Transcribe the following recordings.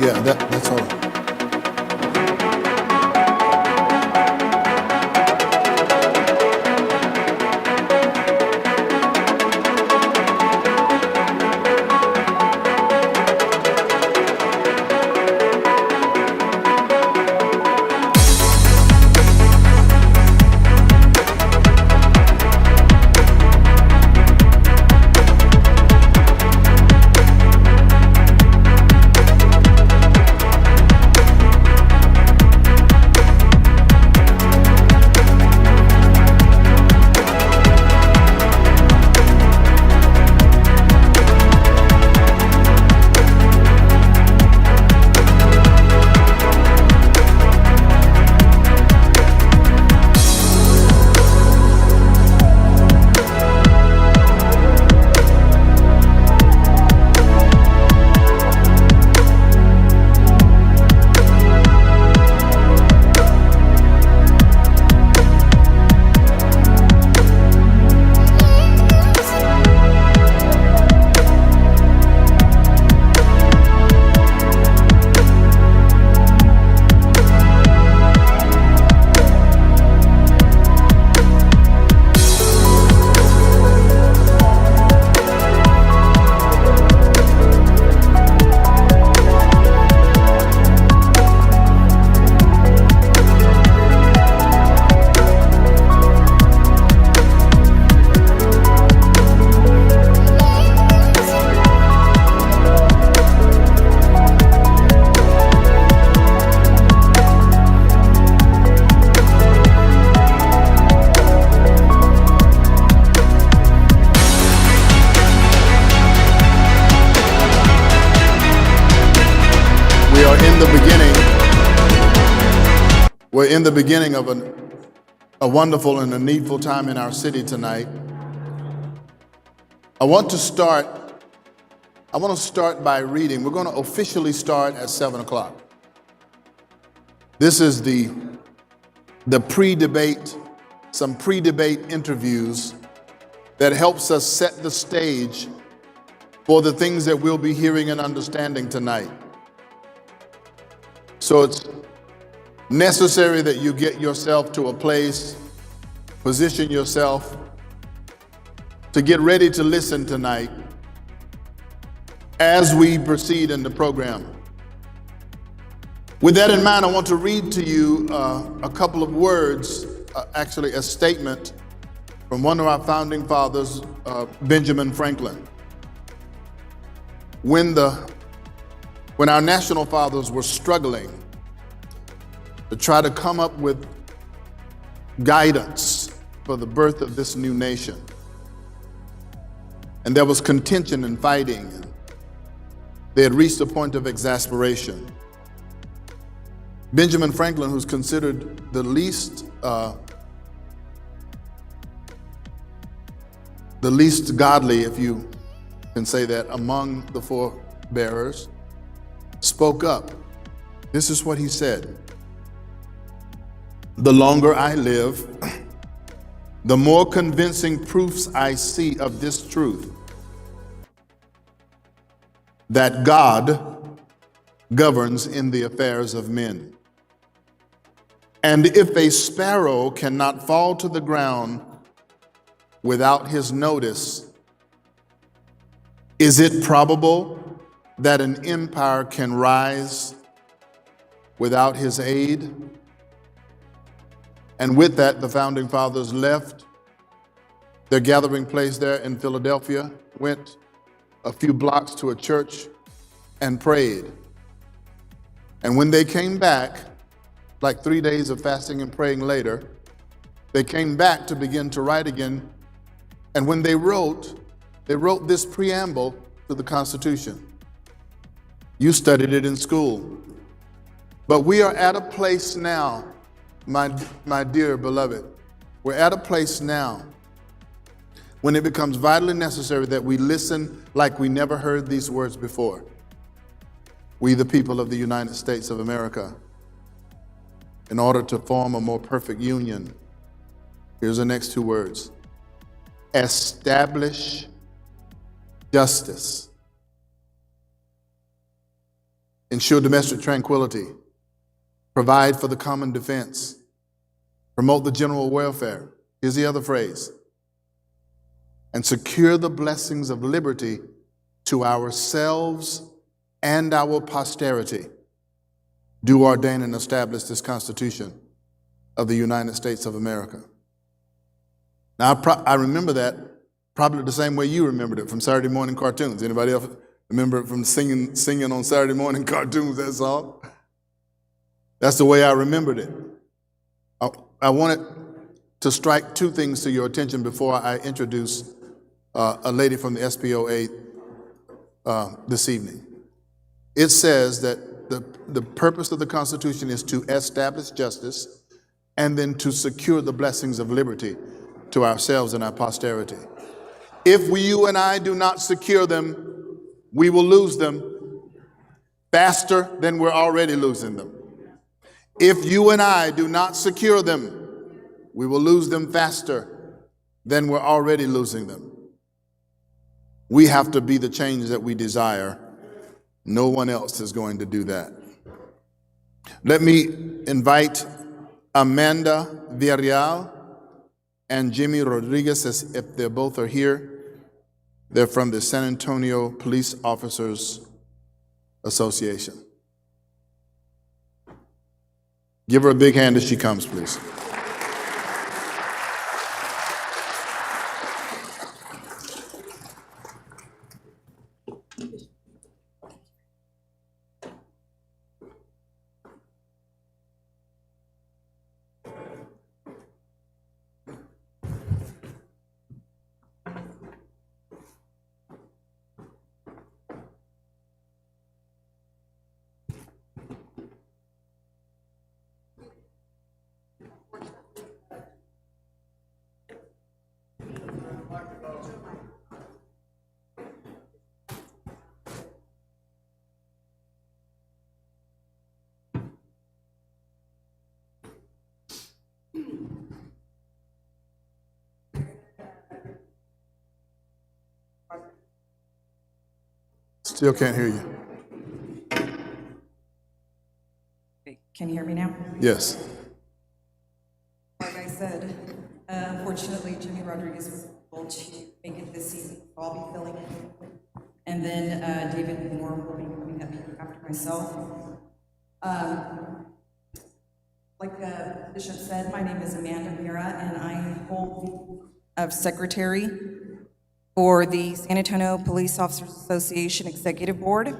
Yeah, that's all. We're in the beginning of a wonderful and a needful time in our city tonight. I want to start by reading. We're going to officially start at 7 o'clock. This is the pre-debate, some pre-debate interviews that helps us set the stage for the things that we'll be hearing and understanding tonight. So it's necessary that you get yourself to a place, position yourself to get ready to listen tonight as we proceed in the program. With that in mind, I want to read to you a couple of words, actually a statement from one of our founding fathers, Benjamin Franklin. When our national fathers were struggling to try to come up with guidance for the birth of this new nation, and there was contention and fighting, and they had reached a point of exasperation, Benjamin Franklin, who's considered the least godly, if you can say that, among the forebearers, spoke up. This is what he said: "The longer I live, the more convincing proofs I see of this truth, that God governs in the affairs of men. And if a sparrow cannot fall to the ground without his notice, is it probable that an empire can rise without his aid?" And with that, the founding fathers left their gathering place there in Philadelphia, went a few blocks to a church and prayed. And when they came back, like 3 days of fasting and praying later, they came back to begin to write again. And when they wrote this preamble to the Constitution. You studied it in school. But we are at a place now, my dear beloved, we're at a place now when it becomes vitally necessary that we listen like we never heard these words before. We, the people of the United States of America, in order to form a more perfect union, here's the next two words: establish justice. ensure domestic tranquility, provide for the common defense, promote the general welfare. Here's the other phrase. And secure the blessings of liberty to ourselves and our posterity. Do ordain and establish this Constitution of the United States of America. Now, I remember that probably the same way you remembered it from Saturday morning cartoons. Anybody else remember it from singing on Saturday morning cartoons, that song? That's the way I remembered it. I wanted to strike two things to your attention before I introduce a lady from the SPOA this evening. It says that the purpose of the Constitution is to establish justice and then to secure the blessings of liberty to ourselves and our posterity. If you and I do not secure them, we will lose them faster than we're already losing them. If you and I do not secure them, we will lose them faster than we're already losing them. We have to be the change that we desire. No one else is going to do that. Let me invite Amanda Villarreal and Jimmy Rodriguez, as if they both are here. They're from the San Antonio Police Officers Association. Give her a big hand as she comes, please. Still can't hear you. Okay, can you hear me now? Yes. Like I said, unfortunately, Jimmy Rodriguez was able to make it this season. I'll be filling in. And then David Moore will be coming up here after myself. Like the bishop said, my name is Amanda Mira, and I hold of secretary for the San Antonio Police Officers Association Executive Board.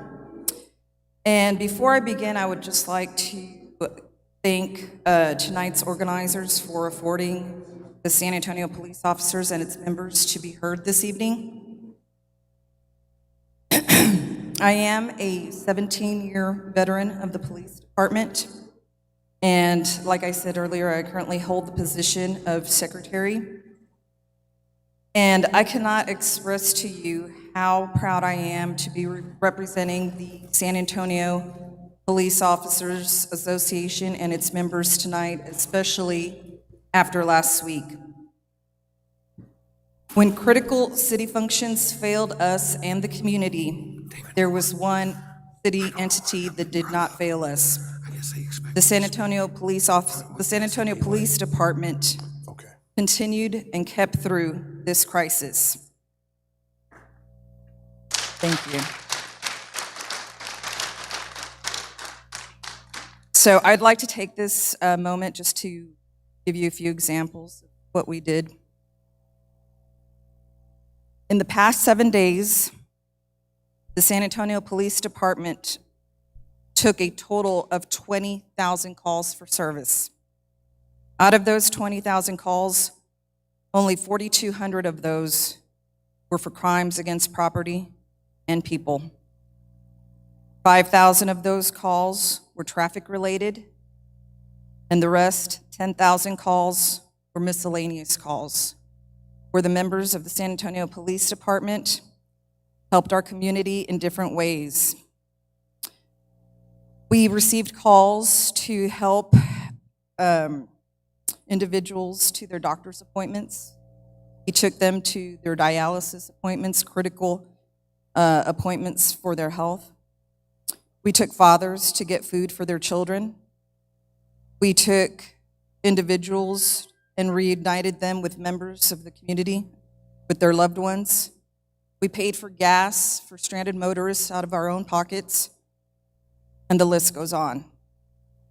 And before I begin, I would just like to thank tonight's organizers for affording the San Antonio Police Officers and its members to be heard this evening. I am a 17-year veteran of the police department, and like I said earlier, I currently hold the position of secretary. And I cannot express to you how proud I am to be representing the San Antonio Police Officers Association and its members tonight, especially after last week. When critical city functions failed us and the community, there was one city entity that did not fail us. The San Antonio Police Department continued and kept through this crisis. Thank you. So I'd like to take this moment just to give you a few examples of what we did. In the past 7 days, the San Antonio Police Department took a total of 20,000 calls for service. Out of those 20,000 calls, only 4,200 of those were for crimes against property and people. 5,000 of those calls were traffic related, and the rest, 10,000 calls, were miscellaneous calls, where the members of the San Antonio Police Department helped our community in different ways. We received calls to help individuals to their doctor's appointments. He took them to their dialysis appointments, critical appointments for their health. We took fathers to get food for their children. We took individuals and reunited them with members of the community, with their loved ones. We paid for gas for stranded motorists out of our own pockets, and the list goes on.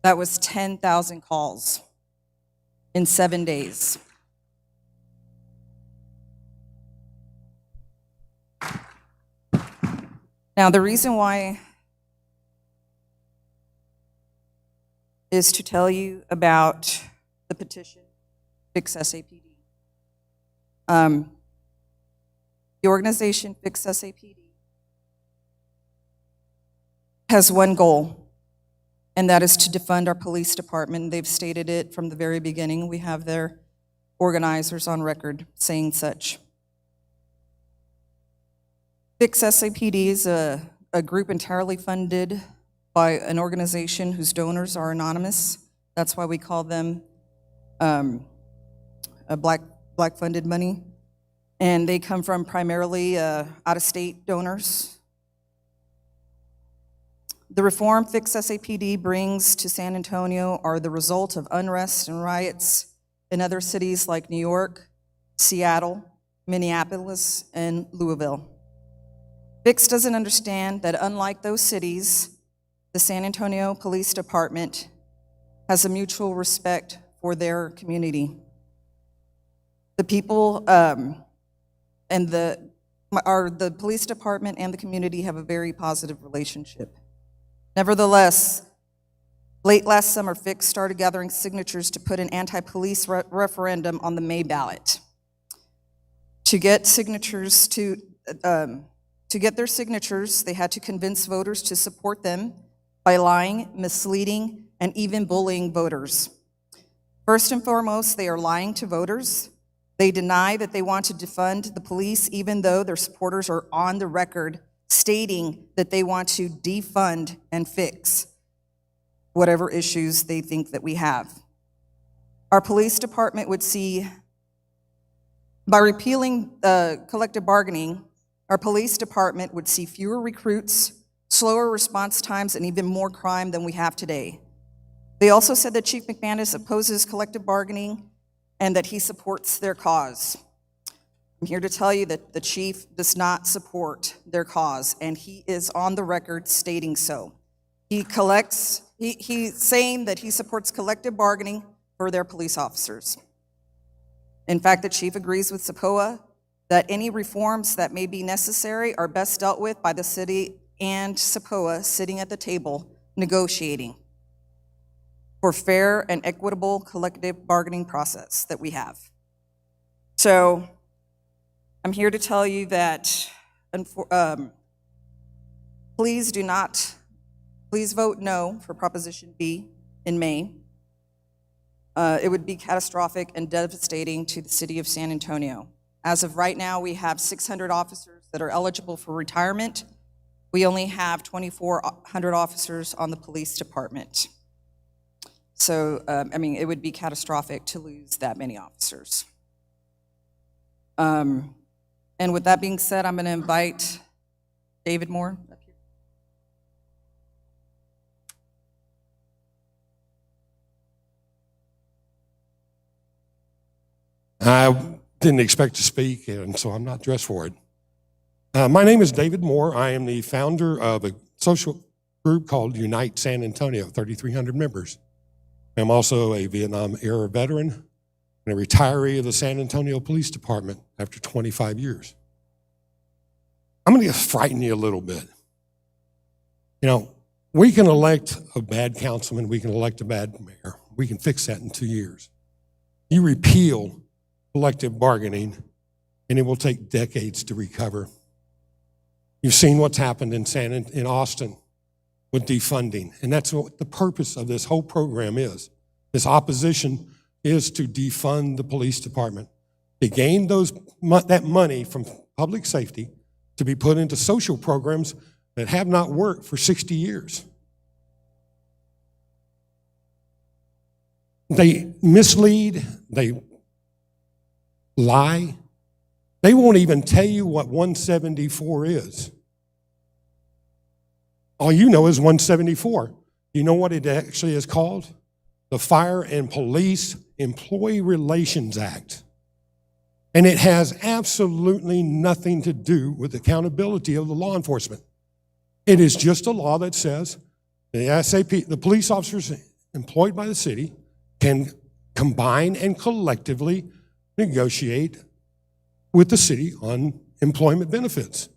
That was 10,000 calls in 7 days. Now, the reason why is to tell you about the petition, Fix SAPD. The organization Fix SAPD has one goal, and that is to defund our police department. They've stated it from the very beginning. We have their organizers on record saying such. Fix SAPD is a group entirely funded by an organization whose donors are anonymous. That's why we call them a black funded money. And they come from primarily out-of-state donors. The reform Fix SAPD brings to San Antonio are the result of unrest and riots in other cities like New York, Seattle, Minneapolis, and Louisville. Fix doesn't understand that unlike those cities, the San Antonio Police Department has a mutual respect for their community. The people and the police department and the community have a very positive relationship. Nevertheless, late last summer, Fix started gathering signatures to put an anti-police referendum on the May ballot. To get their signatures, they had to convince voters to support them by lying, misleading, and even bullying voters. First and foremost, they are lying to voters. They deny that they want to defund the police, even though their supporters are on the record stating that they want to defund and fix whatever issues they think that we have. Our police department would see, by repealing collective bargaining, our police department would see fewer recruits, slower response times, and even more crime than we have today. They also said that Chief McManus opposes collective bargaining and that he supports their cause. I'm here to tell you that the chief does not support their cause, and he is on the record stating so. He's saying that he supports collective bargaining for their police officers. In fact, the chief agrees with SAPOA that any reforms that may be necessary are best dealt with by the city and SAPOA sitting at the table negotiating for fair and equitable collective bargaining process that we have. So I'm here to tell you that please vote no for Proposition B in May. It would be catastrophic and devastating to the city of San Antonio. As of right now, we have 600 officers that are eligible for retirement. We only have 2,400 officers on the police department. So, it would be catastrophic to lose that many officers. And with that being said, I'm going to invite David Moore up here. I didn't expect to speak, and so I'm not dressed for it. My name is David Moore. I am the founder of a social group called Unite San Antonio, 3,300 members. I'm also a Vietnam-era veteran and a retiree of the San Antonio Police Department after 25 years. I'm going to frighten you a little bit. We can elect a bad councilman, we can elect a bad mayor. We can fix that in 2 years. You repeal collective bargaining, and it will take decades to recover. You've seen what's happened in Austin with defunding, and that's what the purpose of this whole program is. This opposition is to defund the police department, to gain that money from public safety to be put into social programs that have not worked for 60 years. They mislead, they lie. They won't even tell you what 174 is. All you know is 174. You know what it actually is called? The Fire and Police Employee Relations Act. And it has absolutely nothing to do with accountability of the law enforcement. It is just a law that says the police officers employed by the city can combine and collectively negotiate with the city on employment benefits.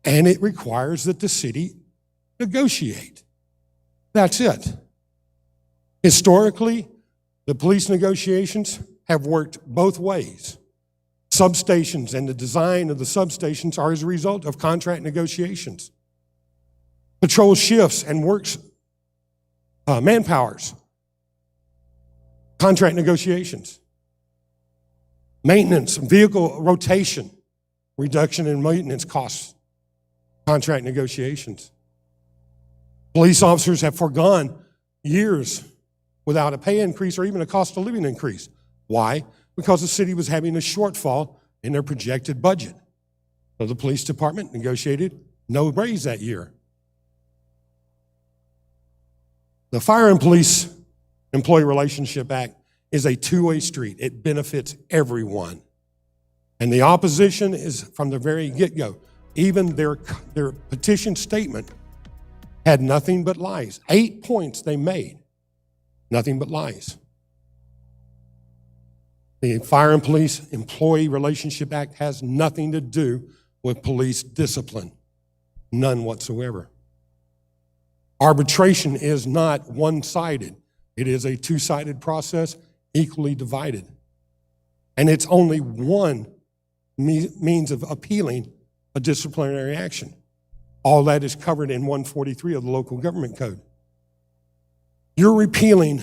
And it requires that the city negotiate. That's it. Historically, the police negotiations have worked both ways. Substations and the design of the substations are as a result of contract negotiations. Patrol shifts and works manpowers, contract negotiations. Maintenance, vehicle rotation, reduction in maintenance costs, contract negotiations. Police officers have foregone years without a pay increase or even a cost of living increase. Why? Because the city was having a shortfall in their projected budget. So the police department negotiated no raise that year. The Fire and Police Employee Relationship Act is a two-way street. It benefits everyone. And the opposition is from the very get-go. Even their petition statement had nothing but lies. 8 points they made, nothing but lies. The Fire and Police Employee Relationship Act has nothing to do with police discipline, none whatsoever. Arbitration is not one-sided. It is a two-sided process, equally divided. And it's only one means of appealing a disciplinary action. All that is covered in 143 of the local government code. You're repealing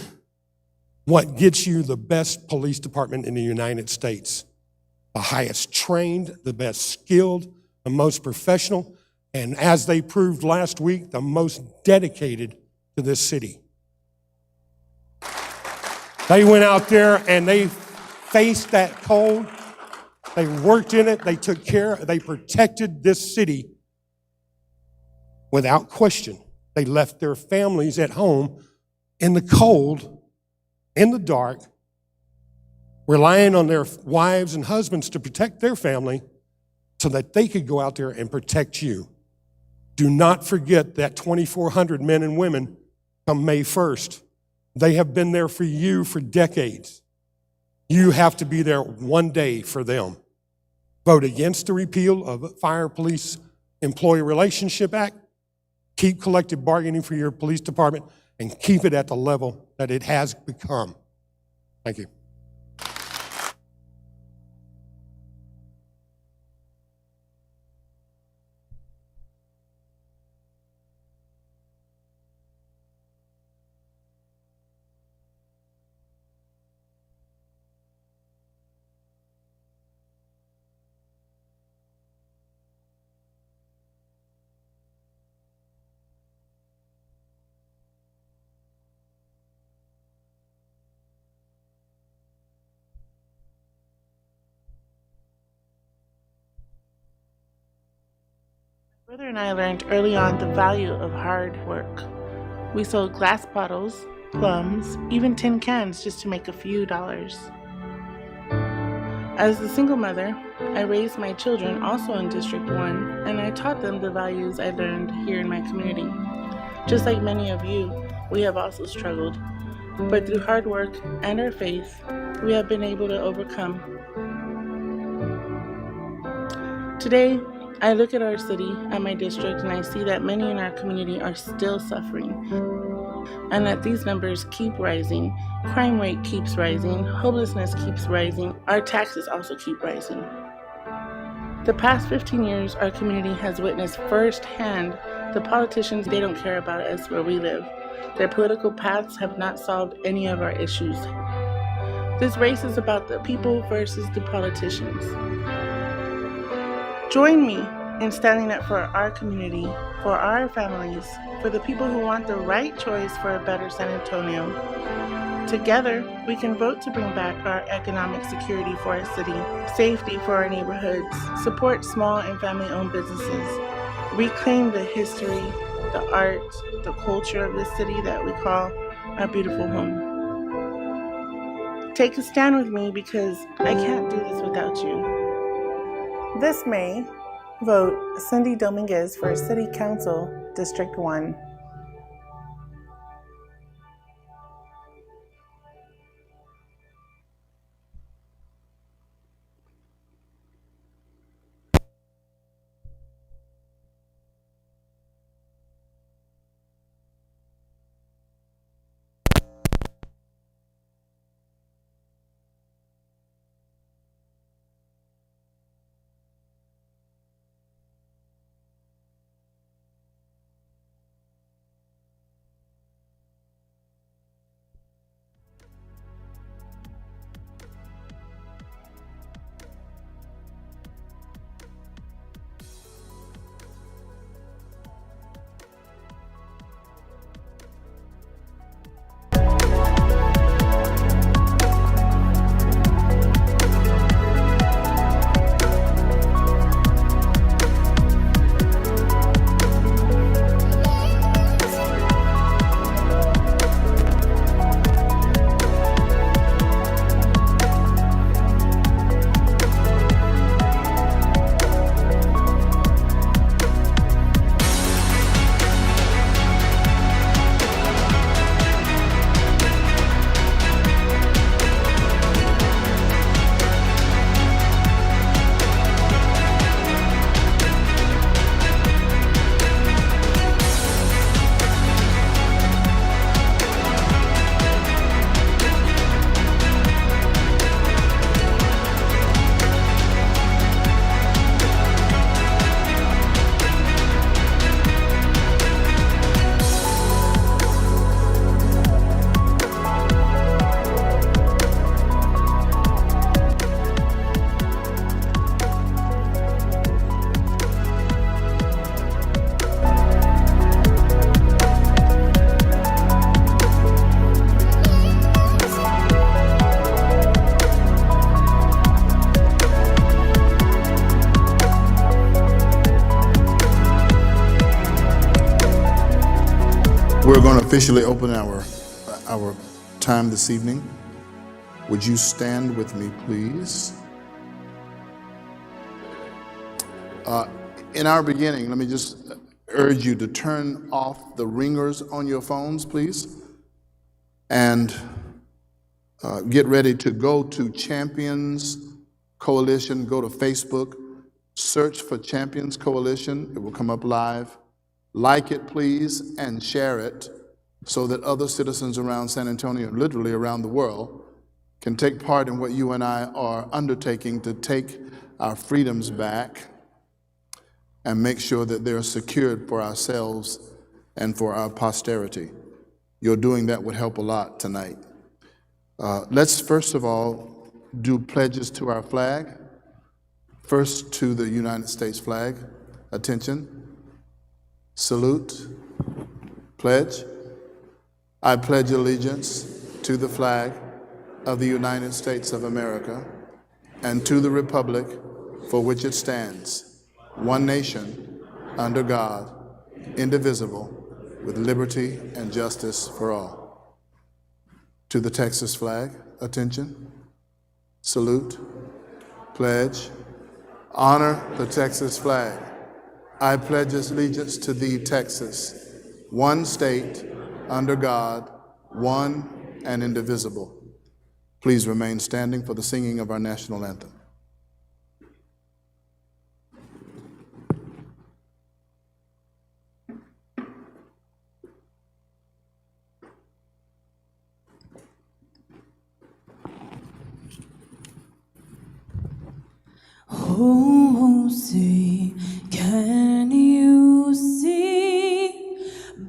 what gets you the best police department in the United States. The highest trained, the best skilled, the most professional, and as they proved last week, the most dedicated to this city. They went out there and they faced that cold. They worked in it, they took care, they protected this city without question. They left their families at home in the cold, in the dark, relying on their wives and husbands to protect their family so that they could go out there and protect you. Do not forget that 2,400 men and women come May 1st. They have been there for you for decades. You have to be there one day for them. Vote against the repeal of the Fire Police Employee Relationship Act. Keep collective bargaining for your police department and keep it at the level that it has become. Thank you. My brother and I learned early on the value of hard work. We sold glass bottles, plums, even tin cans just to make a few dollars. As a single mother, I raised my children also in District 1, and I taught them the values I learned here in my community. Just like many of you, we have also struggled, but through hard work and our faith, we have been able to overcome. Today, I look at our city, at my district, and I see that many in our community are still suffering, and that these numbers keep rising. Crime rate keeps rising, homelessness keeps rising, our taxes also keep rising. The past 15 years, our community has witnessed firsthand the politicians, they don't care about us where we live. Their political paths have not solved any of our issues. This race is about the people versus the politicians. Join me in standing up for our community, for our families, for the people who want the right choice for a better San Antonio. Together, we can vote to bring back our economic security for our city, safety for our neighborhoods, support small and family-owned businesses, reclaim the history the art, the culture of this city that we call our beautiful home. Take a stand with me because I can't do this without you. This May, vote Cindy Dominguez for City Council, District 1. We're going to officially open our time this evening. Would you stand with me, please? In our beginning, let me just urge you to turn off the ringers on your phones, please, and get ready to go to Champions Coalition. Go to Facebook, search for Champions Coalition. It will come up live. Like it, please, and share it so that other citizens around San Antonio, literally around the world, can take part in what you and I are undertaking to take our freedoms back and make sure that they're secured for ourselves and for our posterity. Your doing that would help a lot tonight. Let's first of all do pledges to our flag. First to the United States flag. Attention. Salute. Pledge. I pledge allegiance to the flag of the United States of America and to the republic for which it stands, one nation, under God, indivisible, with liberty and justice for all. To the Texas flag, attention. Salute. Pledge. Honor the Texas flag. I pledge allegiance to thee, Texas, one state, under God, one and indivisible. Please remain standing for the singing of our national anthem. Oh, say, can you see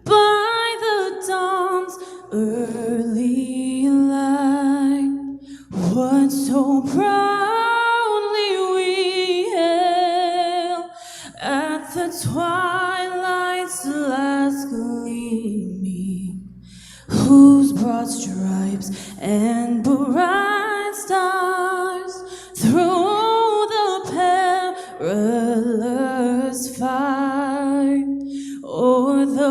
by the dawn's early light what so proudly we hail at the twilight's last gleaming, whose broad stripes and bright stars through perilous fight o'er the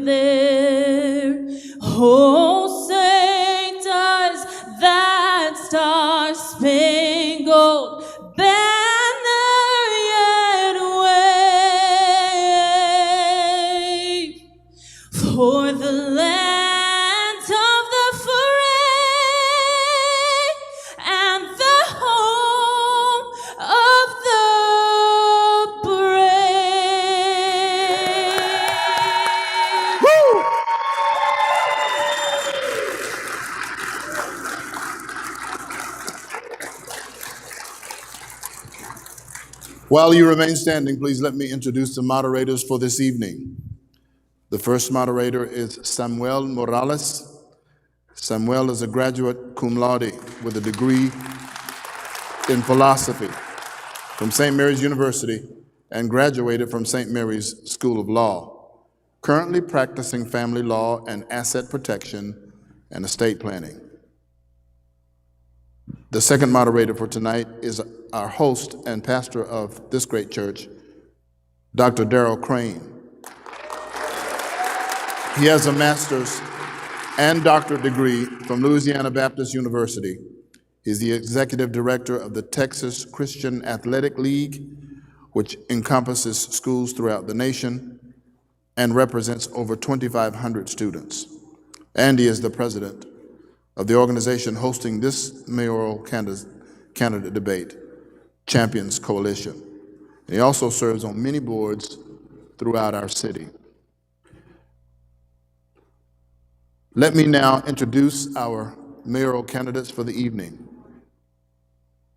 there. Oh, say does that star-spangled banner yet wave for the land of the free and the home of the brave. While you remain standing, please let me introduce the moderators for this evening. The first moderator is Samuel Morales. Samuel is a graduate cum laude with a degree in philosophy from St. Mary's University and graduated from St. Mary's School of Law, currently practicing family law and asset protection and estate planning. The second moderator for tonight is our host and pastor of this great church, Dr. Darrell Crane. He has a master's and doctorate degree from Louisiana Baptist University. He's the executive director of the Texas Christian Athletic League, which encompasses schools throughout the nation and represents over 2,500 students. And he is the president of the organization hosting this mayoral candidate debate, Champions Coalition. And he also serves on many boards throughout our city. Let me now introduce our mayoral candidates for the evening.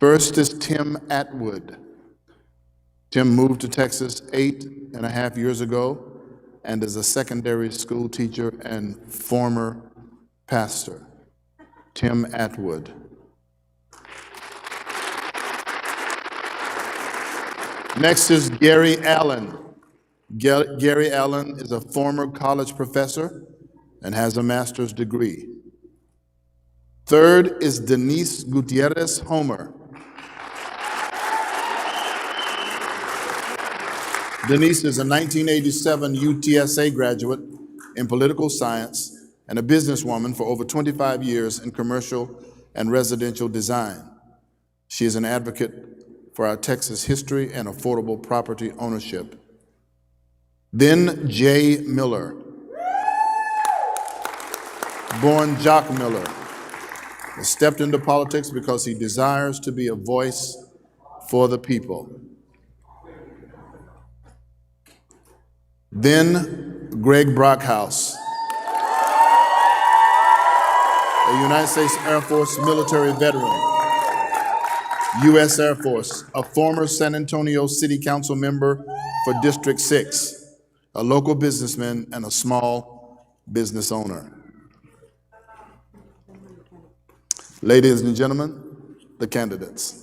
First is Tim Atwood. Tim moved to Texas 8.5 years ago and is a secondary school teacher and former pastor. Tim Atwood. Next is Gary Allen. Gary Allen is a former college professor and has a master's degree. Third is Denise Gutierrez Homer. Denise is a 1987 UTSA graduate in political science and a businesswoman for over 25 years in commercial and residential design. She is an advocate for our Texas history and affordable property ownership. Then Jay Miller, born Jock Miller, has stepped into politics because he desires to be a voice for the people. Then Greg Brockhouse, a United States Air Force military veteran, U.S. Air Force, a former San Antonio City Council member for District 6, a local businessman and a small business owner. Ladies and gentlemen, the candidates.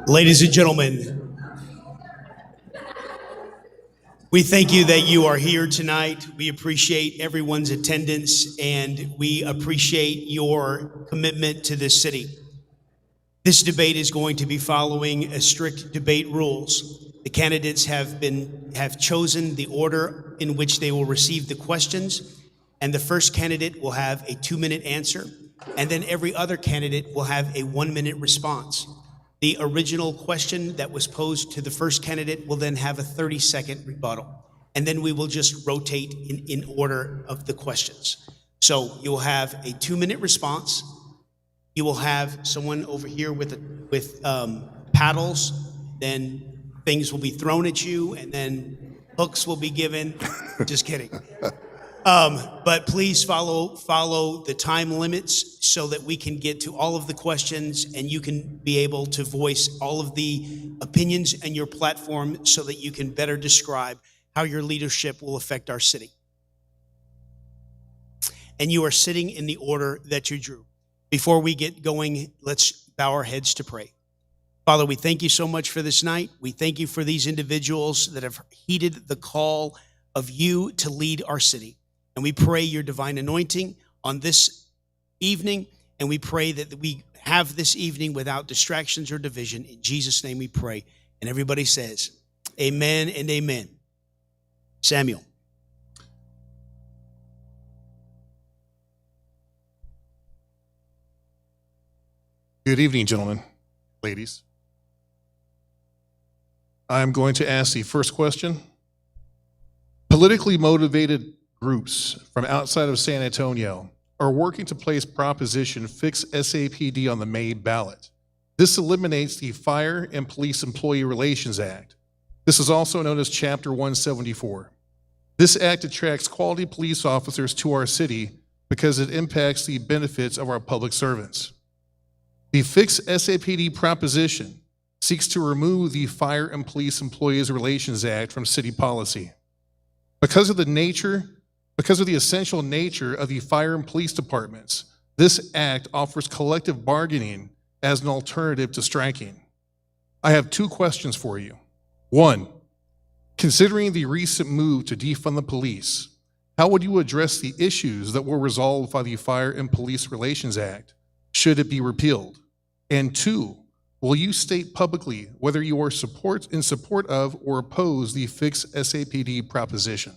Ladies and gentlemen, we thank you that you are here tonight. We appreciate everyone's attendance and we appreciate your commitment to this city. This debate is going to be following a strict debate rules. The candidates have chosen the order in which they will receive the questions, and the first candidate will have a 2-minute answer, and then every other candidate will have a 1-minute response. The original question that was posed to the first candidate will then have a 30-second rebuttal. And then we will just rotate in order of the questions. So you'll have a 2-minute response. You will have someone over here with paddles. Then things will be thrown at you, and then hooks will be given. Just kidding. But please follow the time limits so that we can get to all of the questions and you can be able to voice all of the opinions and your platform so that you can better describe how your leadership will affect our city. And you are sitting in the order that you drew. Before we get going, let's bow our heads to pray. Father, we thank you so much for this night. We thank you for these individuals that have heeded the call of you to lead our city. And we pray your divine anointing on this evening. And we pray that we have this evening without distractions or division. In Jesus' name we pray. And everybody says, amen and amen. Samuel. Good evening, gentlemen, ladies. I'm going to ask the first question. Politically motivated groups from outside of San Antonio are working to place Proposition Fix SAPD on the May ballot. This eliminates the Fire and Police Employee Relations Act. This is also known as Chapter 174. This act attracts quality police officers to our city because it impacts the benefits of our public servants. The Fix SAPD proposition seeks to remove the Fire and Police Employees Relations Act from city policy. Because of the essential nature of the fire and police departments, this act offers collective bargaining as an alternative to striking. I have two questions for you. One, considering the recent move to defund the police, how would you address the issues that were resolved by the Fire and Police Relations Act, should it be repealed? And two, will you state publicly whether you are in support of or oppose the Fix SAPD proposition?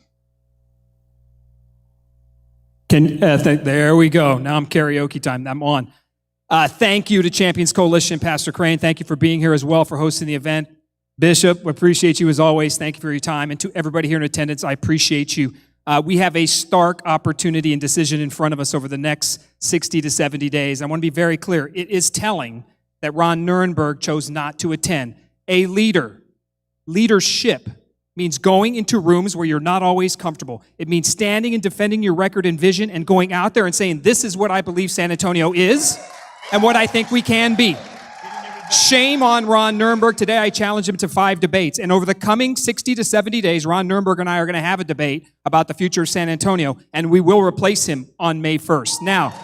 There we go. Now I'm karaoke time. I'm on. Thank you to Champions Coalition, Pastor Crane. Thank you for being here as well, for hosting the event. Bishop, we appreciate you as always. Thank you for your time. And to everybody here in attendance, I appreciate you. We have a stark opportunity and decision in front of us over the next 60 to 70 days. I want to be very clear. It is telling that Ron Nirenberg chose not to attend. A leadership means going into rooms where you're not always comfortable. It means standing and defending your record and vision and going out there and saying, this is what I believe San Antonio is and what I think we can be. Shame on Ron Nirenberg. Today I challenge him to 5 debates. And over the coming 60 to 70 days, Ron Nirenberg and I are going to have a debate about the future of San Antonio, and we will replace him on May 1st. Now,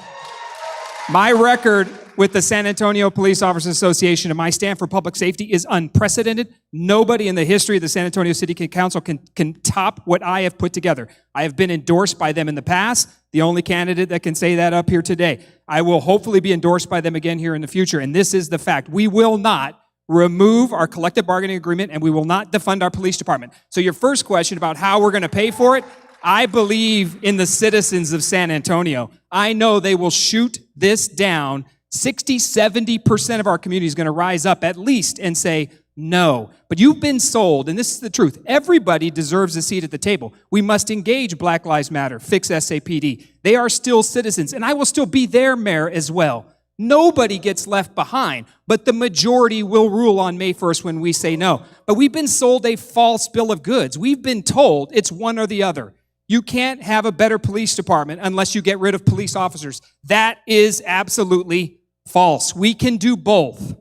my record with the San Antonio Police Officers Association and my stand for public safety is unprecedented. Nobody in the history of the San Antonio City Council can top what I have put together. I have been endorsed by them in the past, the only candidate that can say that up here today. I will hopefully be endorsed by them again here in the future, and this is the fact. We will not remove our collective bargaining agreement, and we will not defund our police department. So your first question about how we're going to pay for it, I believe in the citizens of San Antonio. I know they will shoot this down. 60, 70% of our community is going to rise up at least and say no. But you've been sold, and this is the truth. Everybody deserves a seat at the table. We must engage Black Lives Matter, Fix SAPD. They are still citizens, and I will still be their mayor as well. Nobody gets left behind, but the majority will rule on May 1st when we say no. But we've been sold a false bill of goods. We've been told it's one or the other. You can't have a better police department unless you get rid of police officers. That is absolutely false. We can do both.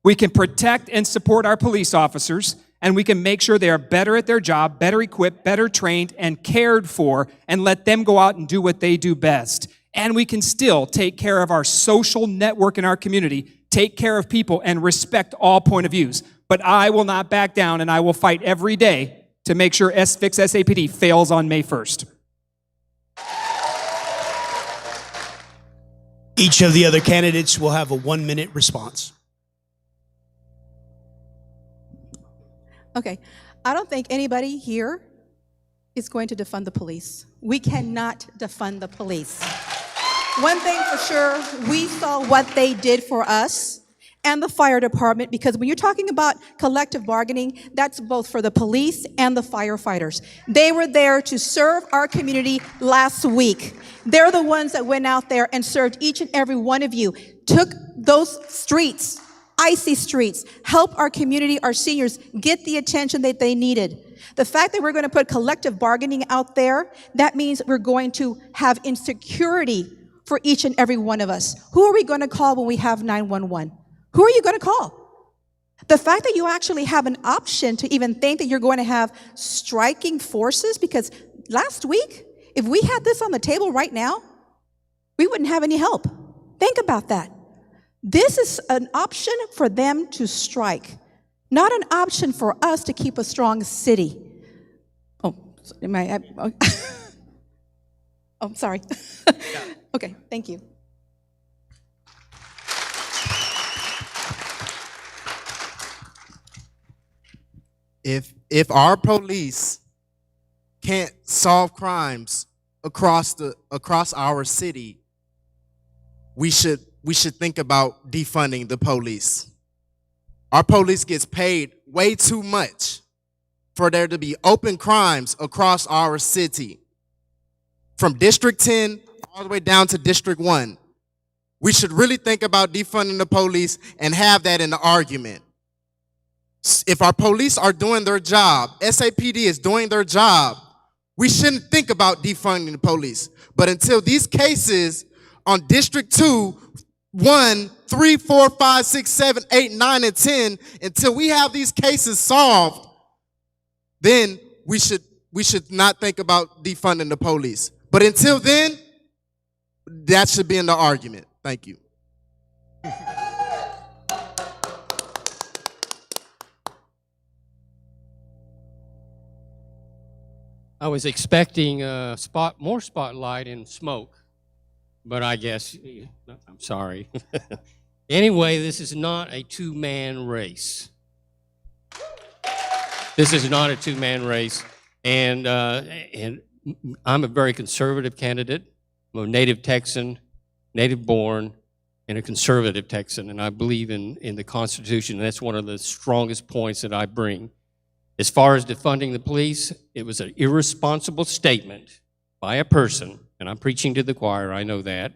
We can protect and support our police officers, and we can make sure they are better at their job, better equipped, better trained, and cared for, and let them go out and do what they do best. And we can still take care of our social network in our community, take care of people, and respect all point of views. But I will not back down, and I will fight every day to make sure Fix SAPD fails on May 1st. Each of the other candidates will have a 1-minute response. Okay, I don't think anybody here is going to defund the police. We cannot defund the police. One thing for sure, we saw what they did for us and the fire department, because when you're talking about collective bargaining, that's both for the police and the firefighters. They were there to serve our community last week. They're the ones that went out there and served each and every one of you, took those streets, icy streets, help our community, our seniors, get the attention that they needed. The fact that we're going to put collective bargaining out there, that means we're going to have insecurity for each and every one of us. Who are we going to call when we have 911? Who are you going to call? The fact that you actually have an option to even think that you're going to have striking forces, because last week, if we had this on the table right now, we wouldn't have any help. Think about that. This is an option for them to strike, not an option for us to keep a strong city. Oh, I'm sorry. Okay, thank you. If our police can't solve crimes across our city, we should think about defunding the police. Our police gets paid way too much for there to be open crimes across our city. From District 10 all the way down to District 1. We should really think about defunding the police and have that in the argument. If our police are doing their job, SAPD is doing their job, we shouldn't think about defunding the police. But until these cases on District 2, 1, 3, 4, 5, 6, 7, 8, 9, and 10, until we have these cases solved, then we should not think about defunding the police. But until then, that should be in the argument. Thank you. I was expecting more spotlight and smoke, but I guess, I'm sorry. Anyway, this is not a two-man race. This is not a two-man race, and I'm a very conservative candidate. I'm a native Texan, native-born, and a conservative Texan, and I believe in the Constitution, and that's one of the strongest points that I bring. As far as defunding the police, it was an irresponsible statement by a person, and I'm preaching to the choir, I know that,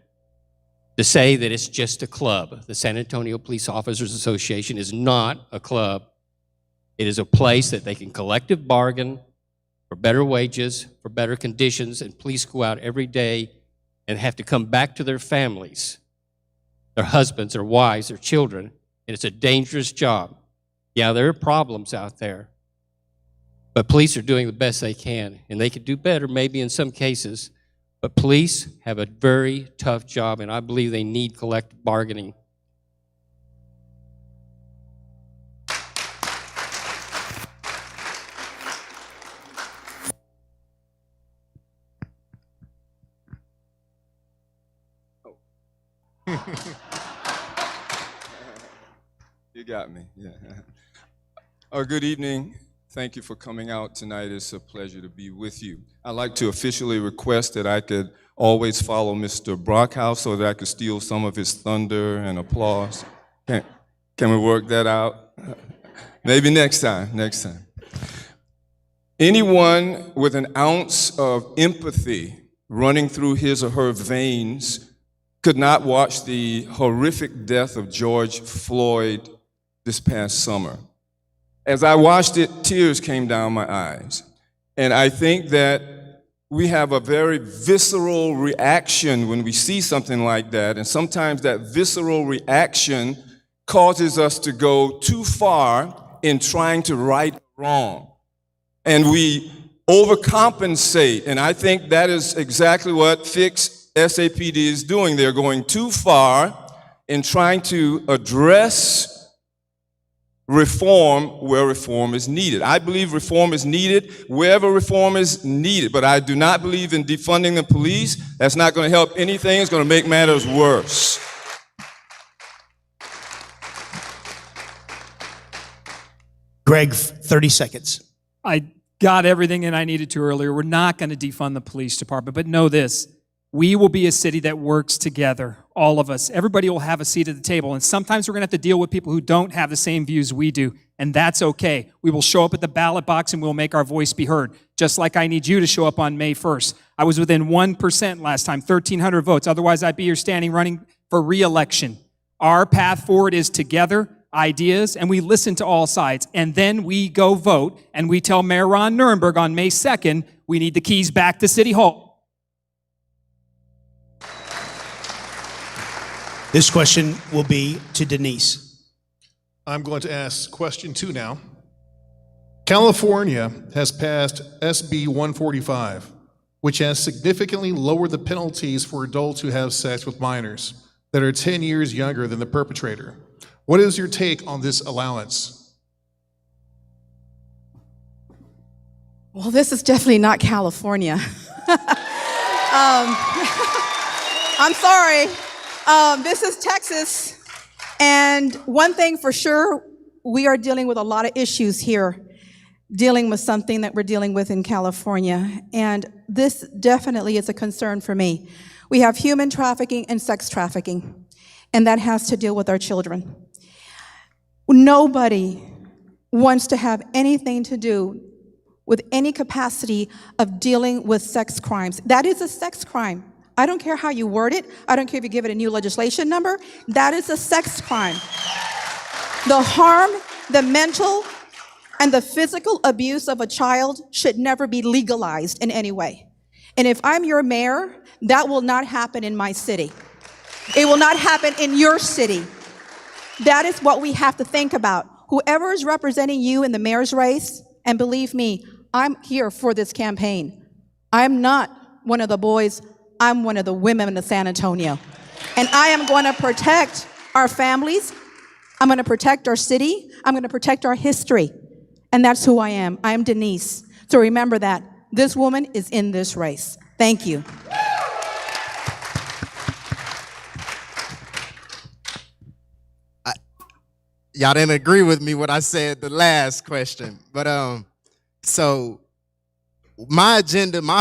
to say that it's just a club. The San Antonio Police Officers Association is not a club. It is a place that they can collective bargain for better wages, for better conditions, and police go out every day and have to come back to their families, their husbands, their wives, their children, and it's a dangerous job. Yeah, there are problems out there. But police are doing the best they can, and they could do better maybe in some cases. But police have a very tough job, and I believe they need collective bargaining. You got me, yeah. Good evening. Thank you for coming out tonight. It's a pleasure to be with you. I'd like to officially request that I could always follow Mr. Brockhouse so that I could steal some of his thunder and applause. Can we work that out? Maybe next time. Anyone with an ounce of empathy running through his or her veins could not watch the horrific death of George Floyd this past summer. As I watched it, tears came down my eyes. And I think that we have a very visceral reaction when we see something like that. And sometimes that visceral reaction causes us to go too far in trying to right wrong. And we overcompensate. And I think that is exactly what Fix SAPD is doing. They're going too far in trying to address reform where reform is needed. I believe reform is needed wherever reform is needed, but I do not believe in defunding the police. That's not going to help anything. It's going to make matters worse. Greg, 30 seconds. I got everything that I needed to earlier. We're not going to defund the police department, but know this. We will be a city that works together, all of us. Everybody will have a seat at the table, and sometimes we're going to have to deal with people who don't have the same views we do, and that's okay. We will show up at the ballot box and we'll make our voice be heard, just like I need you to show up on May 1st. I was within 1% last time, 1,300 votes. Otherwise, I'd be here standing running for re-election. Our path forward is together. ideas and we listen to all sides. And then we go vote and we tell Mayor Ron Nirenberg on May 2nd, we need the keys back to City Hall. This question will be to Denise. I'm going to ask question 2 now. California has passed SB 145, which has significantly lowered the penalties for adults who have sex with minors that are 10 years younger than the perpetrator. What is your take on this allowance? Well, this is definitely not California. I'm sorry. This is Texas. And one thing for sure, we are dealing with a lot of issues here, dealing with something that we're dealing with in California. And this definitely is a concern for me. We have human trafficking and sex trafficking, and that has to deal with our children. Nobody wants to have anything to do with any capacity of dealing with sex crimes. That is a sex crime. I don't care how you word it. I don't care if you give it a new legislation number. That is a sex crime. The harm, the mental, and the physical abuse of a child should never be legalized in any way. And if I'm your mayor, that will not happen in my city. It will not happen in your city. That is what we have to think about. Whoever is representing you in the mayor's race, and believe me, I'm here for this campaign. I'm not one of the boys, I'm one of the women of San Antonio. And I am going to protect our families, I'm going to protect our city, I'm going to protect our history. And that's who I am. I am Denise. So remember that. This woman is in this race. Thank you. Y'all didn't agree with me what I said the last question, but so my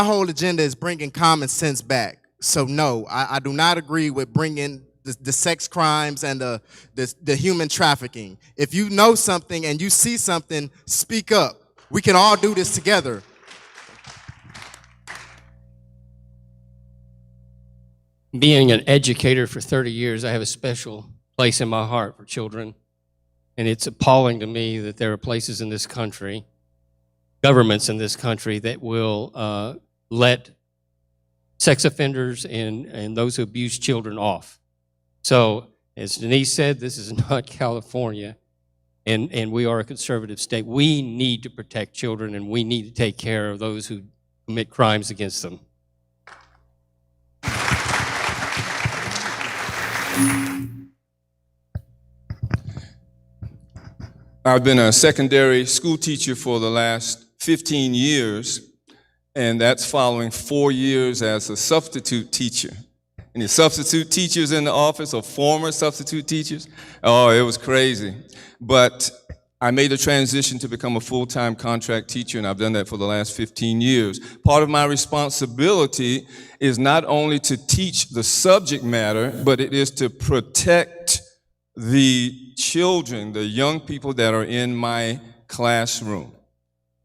whole agenda is bringing common sense back. So no, I do not agree with bringing the sex crimes and the human trafficking. If you know something and you see something, speak up. We can all do this together. Being an educator for 30 years, I have a special place in my heart for children. And it's appalling to me that there are places in this country, governments in this country, that will let sex offenders and those who abuse children off. So, as Denise said, this is not California, and we are a conservative state. We need to protect children, and we need to take care of those who commit crimes against them. I've been a secondary school teacher for the last 15 years, and that's following 4 years as a substitute teacher. Any substitute teachers in the office or former substitute teachers? Oh, it was crazy. But I made a transition to become a full-time contract teacher, and I've done that for the last 15 years. Part of my responsibility is not only to teach the subject matter, but it is to protect the children, the young people that are in my classroom.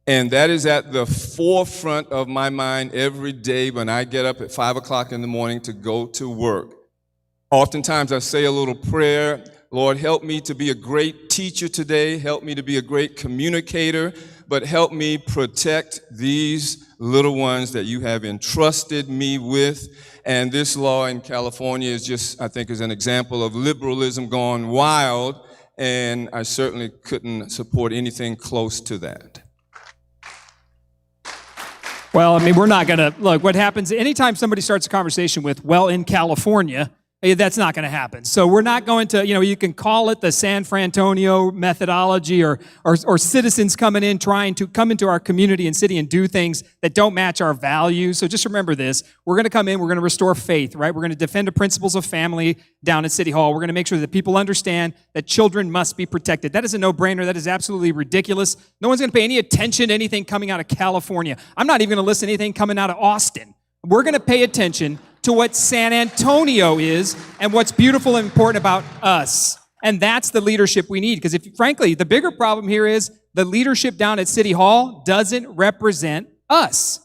And that is at the forefront of my mind every day when I get up at 5 o'clock in the morning to go to work. Oftentimes I say a little prayer, Lord, help me to be a great teacher today, help me to be a great communicator, but help me protect these little ones that you have entrusted me with. And this law in California is just, I think, is an example of liberalism gone wild, and I certainly couldn't support anything close to that. Well, I mean, we're not going to, look, what happens, anytime somebody starts a conversation with, well, in California, that's not going to happen. So we're not going to, you can call it the San Francisco methodology or citizens coming in, trying to come into our community and city and do things that don't match our values. So just remember this. We're going to come in, we're going to restore faith, right? We're going to defend the principles of family down at City Hall. We're going to make sure that people understand that children must be protected. That is a no-brainer. That is absolutely ridiculous. No one's going to pay any attention to anything coming out of California. I'm not even going to listen to anything coming out of Austin. We're going to pay attention to what San Antonio is and what's beautiful and important about us. And that's the leadership we need. Because frankly, the bigger problem here is the leadership down at City Hall doesn't represent us.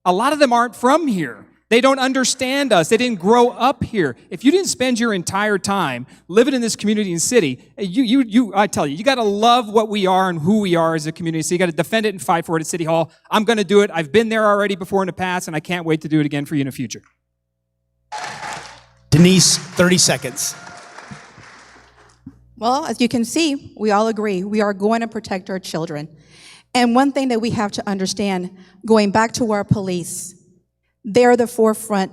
A lot of them aren't from here. They don't understand us. They didn't grow up here. If you didn't spend your entire time living in this community and city, I tell you, you got to love what we are and who we are as a community. So you got to defend it and fight for it at City Hall. I'm going to do it. I've been there already before in the past, and I can't wait to do it again for you in the future. Denise, 30 seconds. Well, as you can see, we all agree we are going to protect our children. And one thing that we have to understand, going back to our police, they're the forefront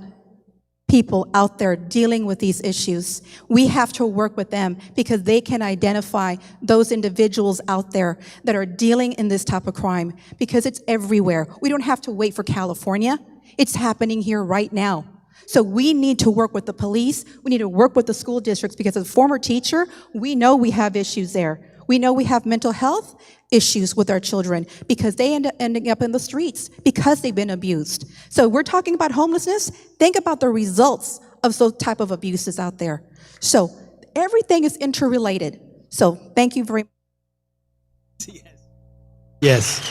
people out there dealing with these issues. We have to work with them because they can identify those individuals out there that are dealing in this type of crime, because it's everywhere. We don't have to wait for California. It's happening here right now. So we need to work with the police. We need to work with the school districts, because as a former teacher, we know we have issues there. We know we have mental health issues with our children because they end up ending up in the streets because they've been abused. So we're talking about homelessness. Think about the results of those type of abuses out there. So everything is interrelated. So thank you very much. Yes.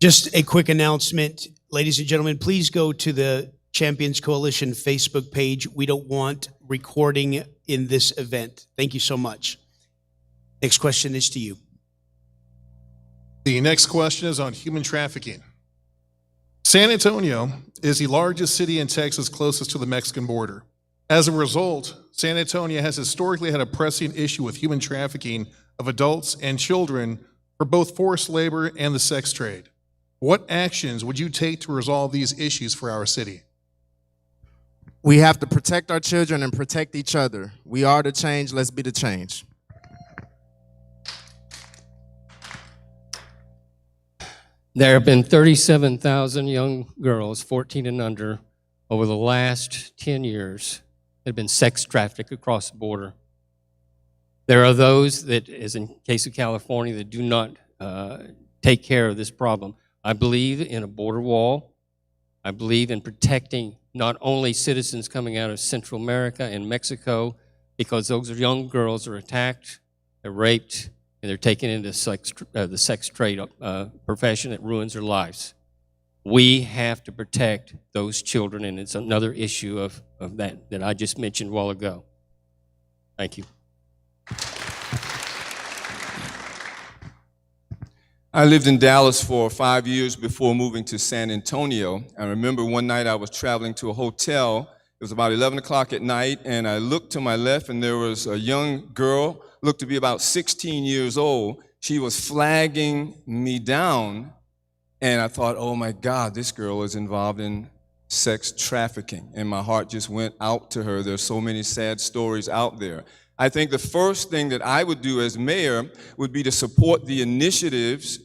Just a quick announcement. Ladies and gentlemen, please go to the Champions Coalition Facebook page. We don't want recording in this event. Thank you so much. Next question is to you. The next question is on human trafficking. San Antonio is the largest city in Texas closest to the Mexican border. As a result, San Antonio has historically had a pressing issue with human trafficking of adults and children for both forced labor and the sex trade. What actions would you take to resolve these issues for our city? We have to protect our children and protect each other. We are the change. Let's be the change. There have been 37,000 young girls, 14 and under, over the last 10 years that have been sex trafficked across the border. There are those that, as in case of California, that do not take care of this problem. I believe in a border wall. I believe in protecting not only citizens coming out of Central America and Mexico, because those young girls are attacked, they're raped, and they're taken into the sex trade profession that ruins their lives. We have to protect those children, and it's another issue of that I just mentioned a while ago. Thank you. I lived in Dallas for 5 years before moving to San Antonio. I remember one night I was traveling to a hotel. It was about 11 o'clock at night, and I looked to my left, and there was a young girl, looked to be about 16 years old. She was flagging me down, and I thought, oh my God, this girl is involved in sex trafficking. And my heart just went out to her. There's so many sad stories out there. I think the first thing that I would do as mayor would be to support the initiatives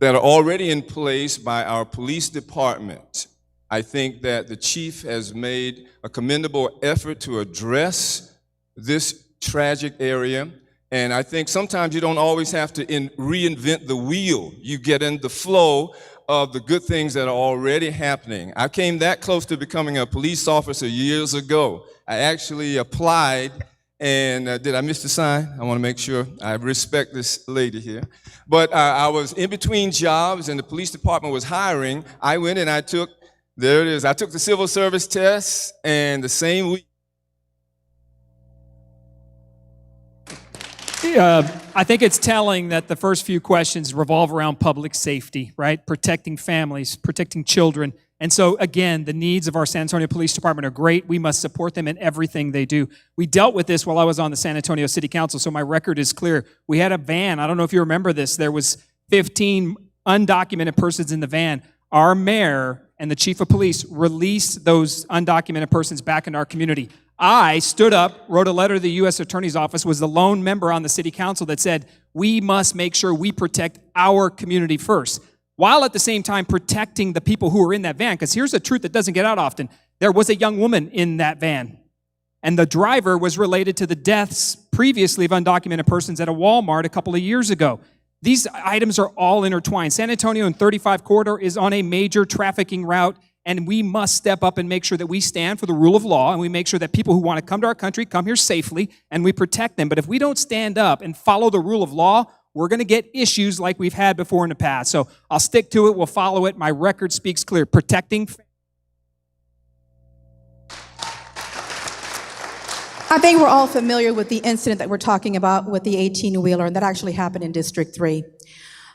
that are already in place by our police department. I think that the chief has made a commendable effort to address this tragic area. And I think sometimes you don't always have to reinvent the wheel. You get in the flow of the good things that are already happening. I came that close to becoming a police officer years ago. I actually applied. And did I miss the sign? I want to make sure I respect this lady here. But I was in between jobs, and the police department was hiring. I went and I took the civil service test, and the same week. I think it's telling that the first few questions revolve around public safety, right? Protecting families, protecting children. And so, again, the needs of our San Antonio Police Department are great. We must support them in everything they do. We dealt with this while I was on the San Antonio City Council, so my record is clear. We had a van. I don't know if you remember this. There was 15 undocumented persons in the van. Our mayor and the chief of police released those undocumented persons back in our community. I stood up, wrote a letter to the U.S. Attorney's Office, was the lone member on the city council that said, we must make sure we protect our community first, while at the same time protecting the people who were in that van. Because here's a truth that doesn't get out often. There was a young woman in that van, and the driver was related to the deaths previously of undocumented persons at a Walmart a couple of years ago. These items are all intertwined. San Antonio and 35 corridor is on a major trafficking route, and we must step up and make sure that we stand for the rule of law, and we make sure that people who want to come to our country come here safely, and we protect them. But if we don't stand up and follow the rule of law, we're going to get issues like we've had before in the past. So I'll stick to it. We'll follow it. My record speaks clear. Protecting. I think we're all familiar with the incident that we're talking about with the 18-wheeler, and that actually happened in District 3.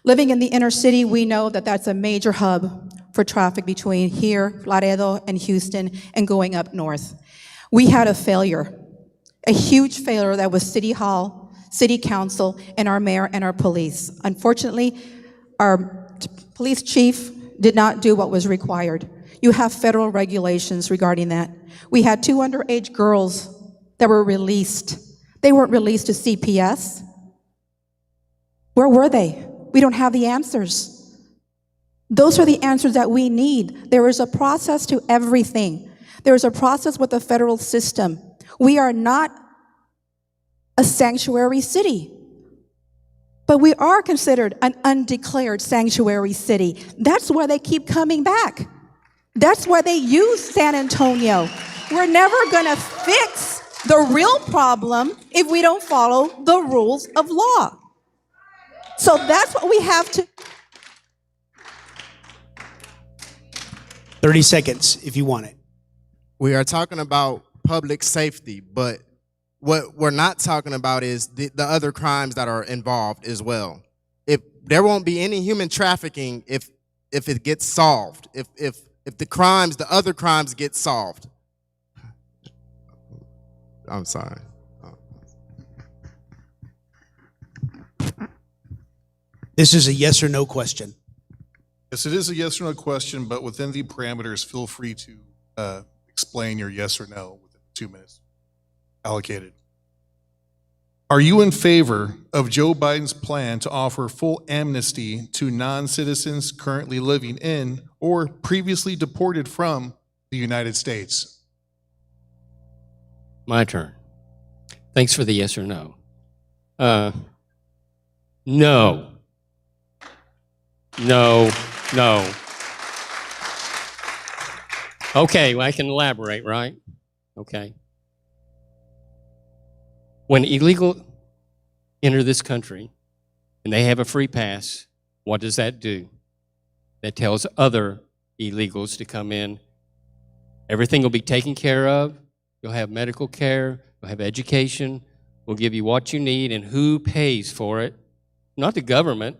Living in the inner city, we know that that's a major hub for traffic between here, Laredo, and Houston, and going up north. We had a failure, a huge failure that was City Hall, City Council, and our mayor and our police. Unfortunately, our police chief did not do what was required. You have federal regulations regarding that. We had 2 underage girls that were released. They weren't released to CPS. Where were they? We don't have the answers. Those are the answers that we need. There is a process to everything. There is a process with the federal system. We are not a sanctuary city, but we are considered an undeclared sanctuary city. That's why they keep coming back. That's why they use San Antonio. We're never gonna fix the real problem if we don't follow the rules of law. So that's what we have to. 30 seconds if you want it. We are talking about public safety, but what we're not talking about is the other crimes that are involved as well. If there won't be any human trafficking if it gets solved, if the other crimes get solved. I'm sorry. This is a yes or no question. Yes, it is a yes or no question, but within the parameters, feel free to explain your yes or no within 2 minutes allocated. Are you in favor of Joe Biden's plan to offer full amnesty to non-citizens currently living in or previously deported from the United States? My turn. Thanks for the yes or no. No. No. No. Okay, well, I can elaborate, right? Okay. When illegal enter this country and they have a free pass, what does that do? That tells other illegals to come in. Everything will be taken care of. You'll have medical care. You'll have education. We'll give you what you need. And who pays for it? Not the government.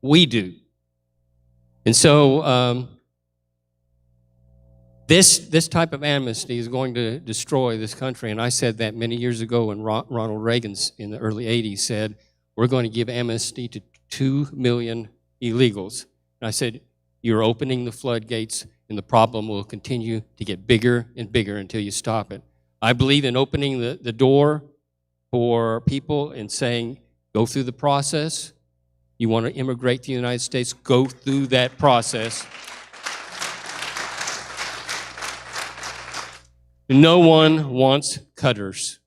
We do. And so this type of amnesty is going to destroy this country. And I said that many years ago when Ronald Reagan in the early 80s said, we're going to give amnesty to 2 million illegals. And I said, you're opening the floodgates and the problem will continue to get bigger and bigger until you stop it. I believe in opening the door for people and saying, go through the process. You want to immigrate to the United States, go through that process. No one wants cutters.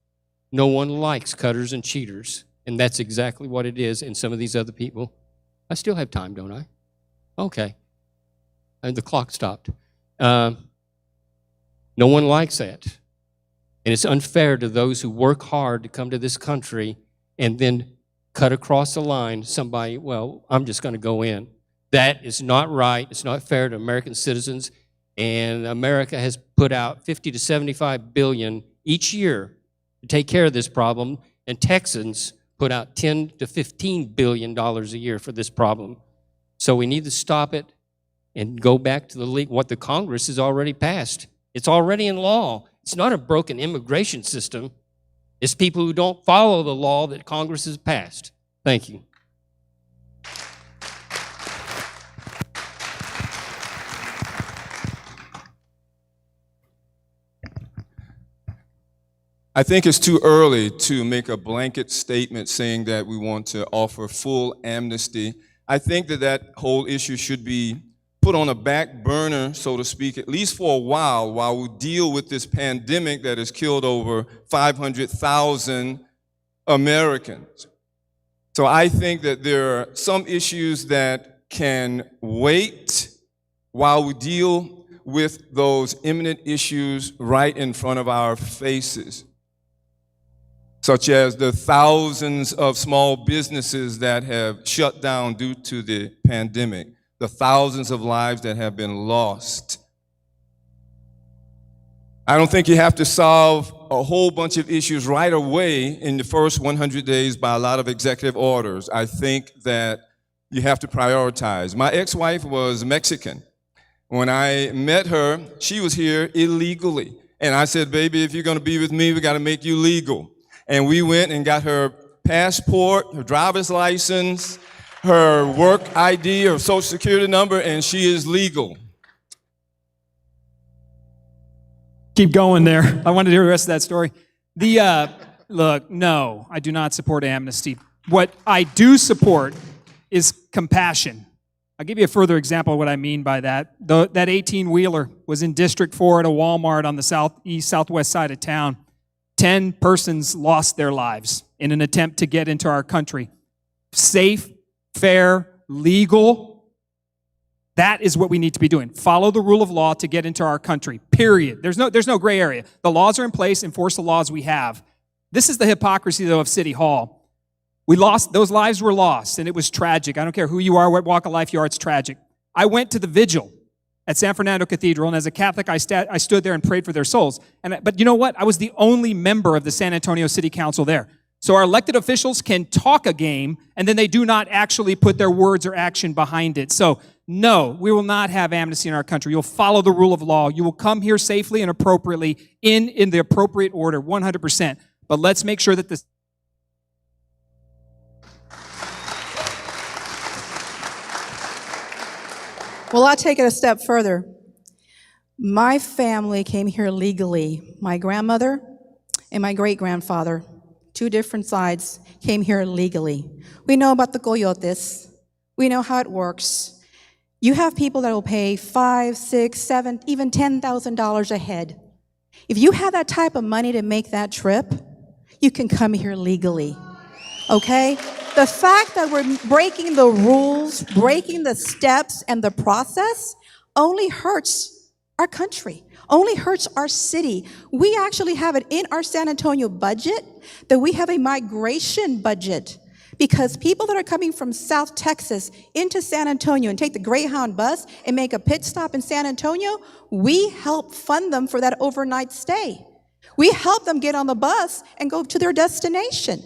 No one likes cutters and cheaters. And that's exactly what it is in some of these other people. I still have time, don't I? Okay. And the clock stopped. No one likes that. And it's unfair to those who work hard to come to this country and then cut across the line somebody, well, I'm just going to go in. That is not right. It's not fair to American citizens. And America has put out 50 to 75 billion each year to take care of this problem. And Texans put out 10 to 15 billion dollars a year for this problem. So we need to stop it and go back to what the Congress has already passed. It's already in law. It's not a broken immigration system. It's people who don't follow the law that Congress has passed. Thank you. I think it's too early to make a blanket statement saying that we want to offer full amnesty. I think that whole issue should be put on a back burner, so to speak, at least for a while we deal with this pandemic that has killed over 500,000 Americans. So I think that there are some issues that can wait while we deal with those imminent issues right in front of our faces. such as the thousands of small businesses that have shut down due to the pandemic, the thousands of lives that have been lost. I don't think you have to solve a whole bunch of issues right away in the first 100 days by a lot of executive orders. I think that you have to prioritize. My ex-wife was Mexican. When I met her, she was here illegally. And I said, baby, if you're going to be with me, we got to make you legal. And we went and got her passport, her driver's license, her work ID, her social security number, and she is legal. Keep going there. I wanted to hear the rest of that story. Look, no, I do not support amnesty. What I do support is compassion. I'll give you a further example of what I mean by that. That 18-wheeler was in District 4 at a Walmart on the southwest side of town. 10 persons lost their lives in an attempt to get into our country. Safe, fair, legal. That is what we need to be doing. Follow the rule of law to get into our country, period. There's no gray area. The laws are in place. Enforce the laws we have. This is the hypocrisy, though, of City Hall. Those lives were lost, and it was tragic. I don't care who you are, what walk of life you are, it's tragic. I went to the vigil at San Fernando Cathedral, and as a Catholic, I stood there and prayed for their souls. But you know what? I was the only member of the San Antonio City Council there. So our elected officials can talk a game, and then they do not actually put their words or action behind it. So no, we will not have amnesty in our country. You'll follow the rule of law. You will come here safely and appropriately in the appropriate order, 100%. But let's make sure that this. Well, I'll take it a step further. My family came here legally. My grandmother and my great-grandfather, two different sides, came here legally. We know about the coyotes. We know how it works. You have people that will pay $5, $6, $7, even $10,000 a head. If you have that type of money to make that trip, you can come here legally, okay? The fact that we're breaking the rules, breaking the steps and the process only hurts our country, only hurts our city. We actually have it in our San Antonio budget that we have a migration budget because people that are coming from South Texas into San Antonio and take the Greyhound bus and make a pit stop in San Antonio, we help fund them for that overnight stay. We help them get on the bus and go to their destination.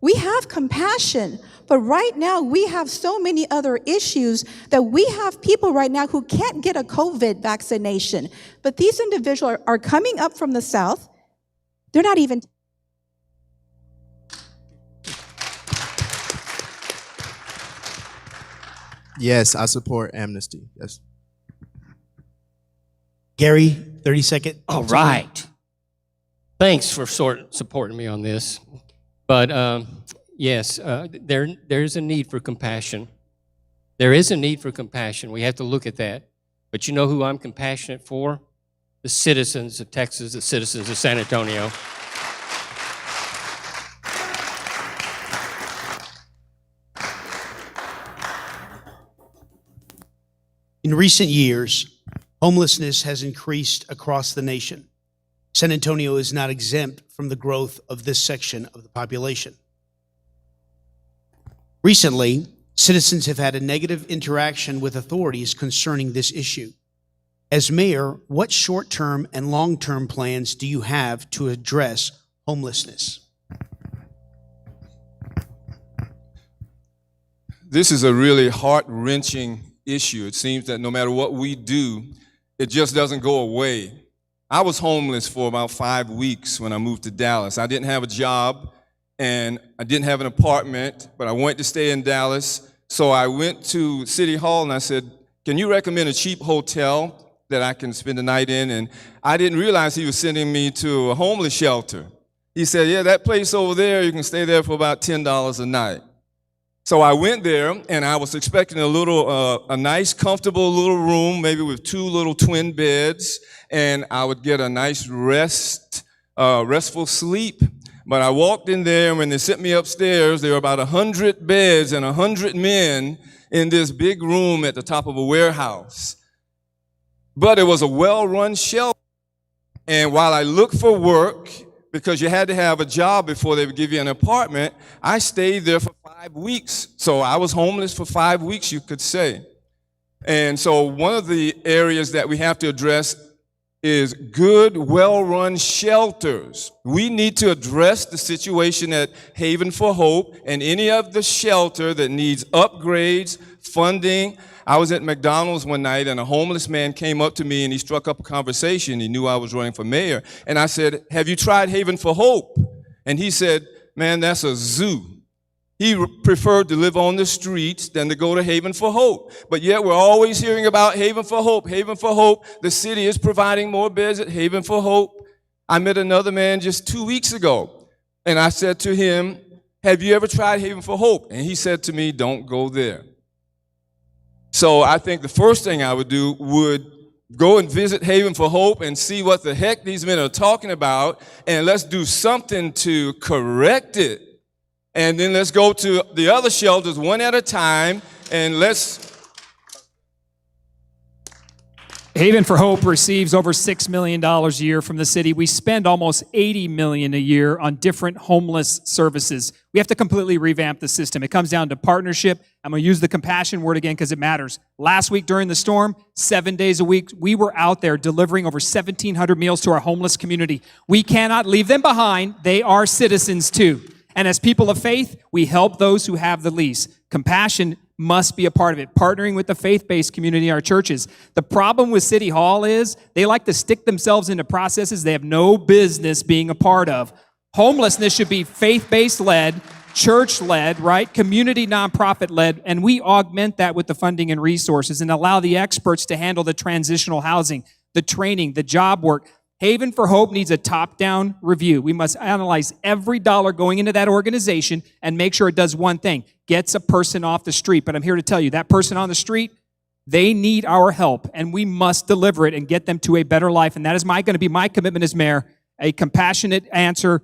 We have compassion, but right now we have so many other issues that we have people right now who can't get a COVID vaccination. But these individuals are coming up from the South. They're not even. Yes, I support amnesty. Yes. Gary, 30-second. All right. Thanks for supporting me on this. But yes, there's a need for compassion. There is a need for compassion. We have to look at that. But you know who I'm compassionate for? The citizens of Texas, the citizens of San Antonio. In recent years, homelessness has increased across the nation. San Antonio is not exempt from the growth of this section of the population. Recently, citizens have had a negative interaction with authorities concerning this issue. As mayor, what short-term and long-term plans do you have to address homelessness? This is a really heart-wrenching issue. It seems that no matter what we do, it just doesn't go away. I was homeless for about 5 weeks when I moved to Dallas. I didn't have a job and I didn't have an apartment, but I wanted to stay in Dallas. So I went to City Hall and I said, can you recommend a cheap hotel that I can spend the night in? And I didn't realize he was sending me to a homeless shelter. He said, yeah, that place over there, you can stay there for about $10 a night. So I went there, and I was expecting a nice, comfortable little room, maybe with 2 little twin beds, and I would get a nice restful sleep. But I walked in there, and when they sent me upstairs, there were about 100 beds and 100 men in this big room at the top of a warehouse. But it was a well-run shelter, and while I looked for work, because you had to have a job before they would give you an apartment. I stayed there for 5 weeks. So I was homeless for 5 weeks, you could say. And so one of the areas that we have to address is good, well-run shelters. We need to address the situation at Haven for Hope and any of the shelter that needs upgrades, funding. I was at McDonald's one night and a homeless man came up to me and he struck up a conversation. He knew I was running for mayor. And I said, "Have you tried Haven for Hope?" And he said, "Man, that's a zoo." He preferred to live on the streets than to go to Haven for Hope. But yet we're always hearing about Haven for Hope, Haven for Hope. The city is providing more beds at Haven for Hope. I met another man just 2 weeks ago, and I said to him, "Have you ever tried Haven for Hope?" And he said to me, "Don't go there." So I think the first thing I would do would go and visit Haven for Hope and see what the heck these men are talking about, and let's do something to correct it. And then let's go to the other shelters one at a time, and let's... Haven for Hope receives over $6 million a year from the city. We spend almost $80 million a year on different homeless services. We have to completely revamp the system. It comes down to partnership. I'm going to use the compassion word again because it matters. Last week during the storm, 7 days a week, we were out there delivering over 1,700 meals to our homeless community. We cannot leave them behind. They are citizens too. And as people of faith, we help those who have the least. Compassion must be a part of it, partnering with the faith-based community in our churches. The problem with City Hall is they like to stick themselves into processes they have no business being a part of. Homelessness should be faith-based led, church-led, right? Community nonprofit-led, and we augment that with the funding and resources and allow the experts to handle the transitional housing, the training, the job work. Haven for Hope needs a top-down review. We must analyze every dollar going into that organization and make sure it does one thing, gets a person off the street. But I'm here to tell you, that person on the street, they need our help, and we must deliver it and get them to a better life. And that is going to be my commitment as mayor, a compassionate answer.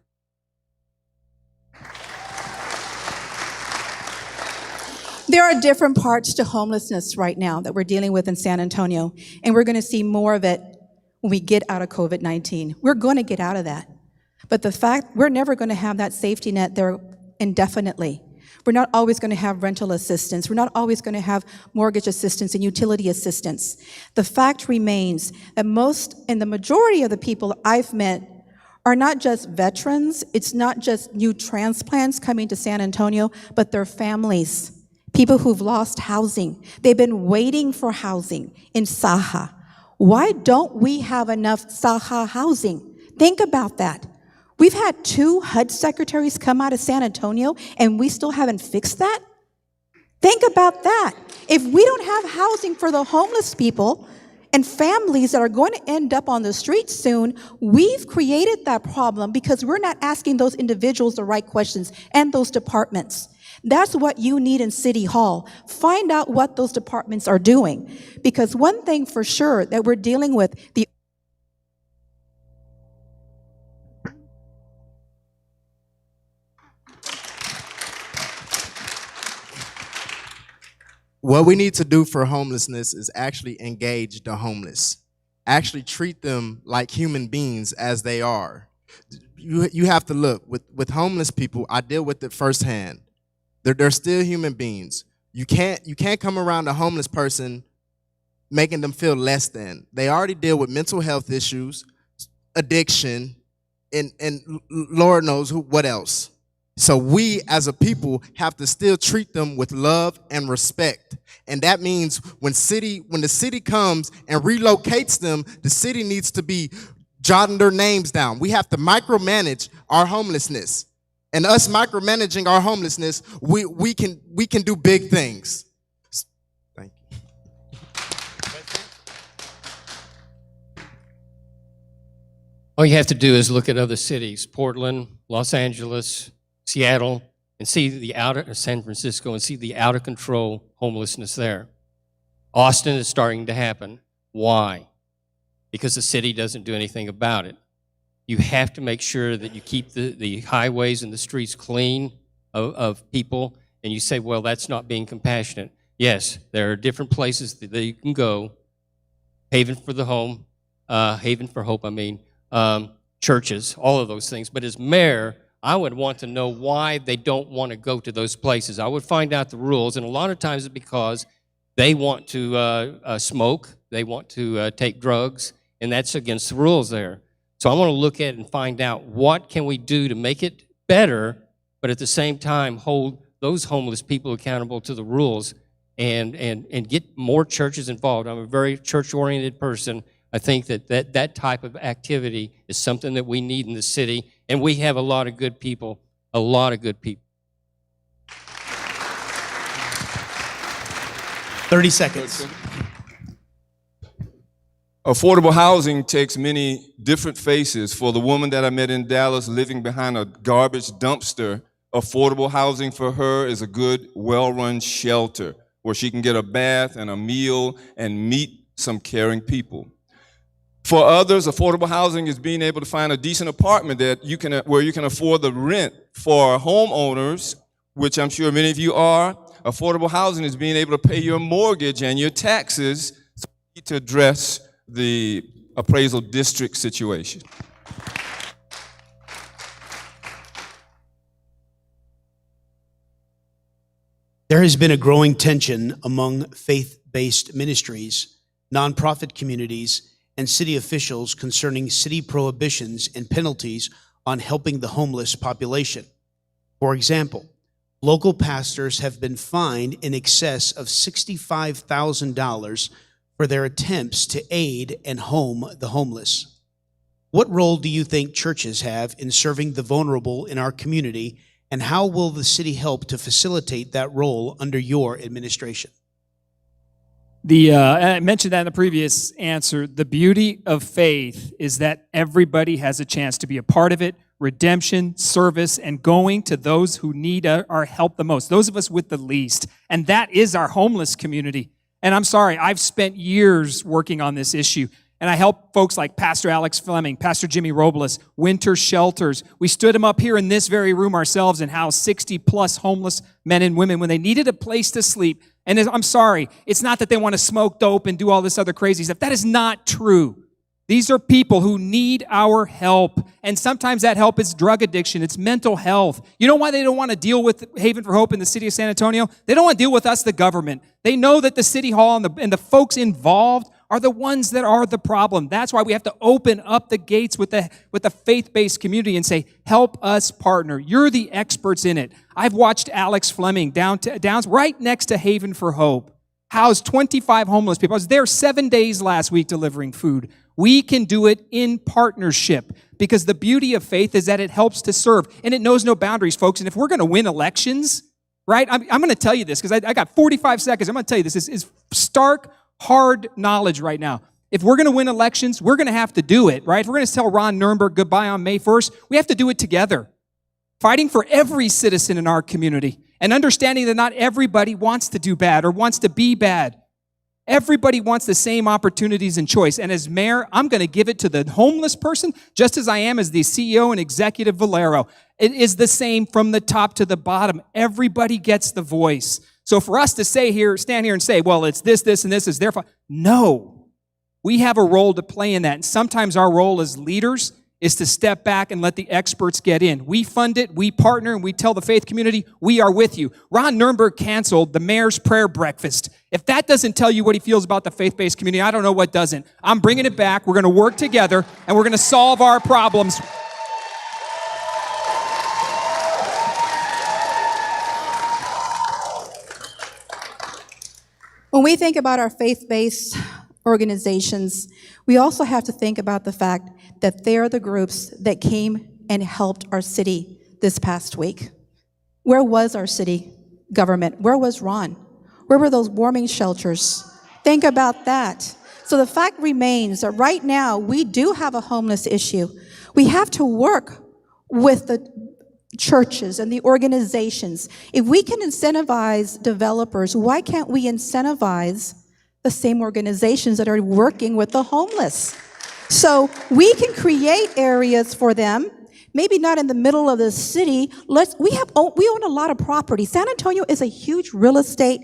There are different parts to homelessness right now that we're dealing with in San Antonio, and we're going to see more of it when we get out of COVID-19. We're going to get out of that. But the fact, we're never going to have that safety net there indefinitely. We're not always going to have rental assistance. We're not always going to have mortgage assistance and utility assistance. The fact remains that the majority of the people I've met are not just veterans. It's not just new transplants coming to San Antonio, but their families, people who've lost housing. They've been waiting for housing in Saha. Why don't we have enough Saha housing? Think about that. We've had 2 HUD secretaries come out of San Antonio, and we still haven't fixed that? Think about that. If we don't have housing for the homeless people and families that are going to end up on the streets soon, we've created that problem because we're not asking those individuals the right questions and those departments. That's what you need in City Hall. Find out what those departments are doing. Because one thing for sure that we're dealing with, what we need to do for homelessness is actually engage the homeless. Actually treat them like human beings as they are. You have to look, with homeless people, I deal with it firsthand. They're still human beings. You can't come around a homeless person making them feel less than. They already deal with mental health issues, addiction, and Lord knows what else. So we as a people have to still treat them with love and respect. And that means when the city comes and relocates them, the city needs to be jotting their names down. We have to micromanage our homelessness. And us micromanaging our homelessness, we can do big things. Thank you. All you have to do is look at other cities, Portland, Los Angeles, Seattle, and see San Francisco, and see the out of control homelessness there. Austin is starting to happen. Why? Because the city doesn't do anything about it. You have to make sure that you keep the highways and the streets clean of people, and you say, well, that's not being compassionate. Yes, there are different places that you can go. Haven for Hope, I mean. churches, all of those things. But as mayor, I would want to know why they don't want to go to those places. I would find out the rules, and a lot of times it's because they want to smoke, they want to take drugs, and that's against the rules there. So I want to look at it and find out what can we do to make it better, but at the same time hold those homeless people accountable to the rules and get more churches involved. I'm a very church-oriented person. I think that type of activity is something that we need in the city, and we have a lot of good people, a lot of good people. 30 seconds. Affordable housing takes many different faces. For the woman that I met in Dallas living behind a garbage dumpster, affordable housing for her is a good, well-run shelter where she can get a bath and a meal and meet some caring people. For others, affordable housing is being able to find a decent apartment where you can afford the rent. For homeowners, which I'm sure many of you are, affordable housing is being able to pay your mortgage and your taxes to address the appraisal district situation. There has been a growing tension among faith-based ministries, nonprofit communities, and city officials concerning city prohibitions and penalties on helping the homeless population. For example, local pastors have been fined in excess of $65,000 for their attempts to aid and home the homeless. What role do you think churches have in serving the vulnerable in our community, and how will the city help to facilitate that role under your administration? I mentioned that in the previous answer. The beauty of faith is that everybody has a chance to be a part of it. Redemption, service, and going to those who need our help the most, those of us with the least. And that is our homeless community. And I'm sorry, I've spent years working on this issue. And I help folks like Pastor Alex Fleming, Pastor Jimmy Robles, winter shelters. We stood them up here in this very room ourselves and housed 60 plus homeless men and women when they needed a place to sleep. And I'm sorry, it's not that they want to smoke dope and do all this other crazy stuff. That is not true. These are people who need our help. And sometimes that help is drug addiction. It's mental health. You know why they don't want to deal with Haven for Hope in the city of San Antonio? They don't want to deal with us, the government. They know that the city hall and the folks involved are the ones that are the problem. That's why we have to open up the gates with the faith-based community and say, help us partner. You're the experts in it. I've watched Alex Fleming down right next to Haven for Hope house 25 homeless people. I was there 7 days last week delivering food. We can do it in partnership because the beauty of faith is that it helps to serve and it knows no boundaries, folks. And if we're going to win elections, right, I'm going to tell you this because I got 45 seconds. I'm going to tell you this is stark, hard knowledge right now. If we're going to win elections, we're going to have to do it, right? If we're going to tell Ron Nuremberg goodbye on May 1st, we have to do it together. Fighting for every citizen in our community and understanding that not everybody wants to do bad or wants to be bad. Everybody wants the same opportunities and choice. And as mayor, I'm going to give it to the homeless person just as I am as the CEO and executive Valero. It is the same from the top to the bottom. Everybody gets the voice. So for us to stand here and say, well, it's this, and this is their fault. No. We have a role to play in that. And sometimes our role as leaders is to step back and let the experts get in. We fund it, we partner, and we tell the faith community, we are with you. Ron Nuremberg canceled the mayor's prayer breakfast. If that doesn't tell you what he feels about the faith-based community, I don't know what doesn't. I'm bringing it back. We're going to work together, and we're going to solve our problems. When we think about our faith-based organizations, we also have to think about the fact that they're the groups that came and helped our city this past week. Where was our city government? Where was Ron? Where were those warming shelters? Think about that. So the fact remains that right now we do have a homeless issue. We have to work with the churches and the organizations. If we can incentivize developers, why can't we incentivize the same organizations that are working with the homeless? So we can create areas for them, maybe not in the middle of the city. We own a lot of property. San Antonio is a huge real estate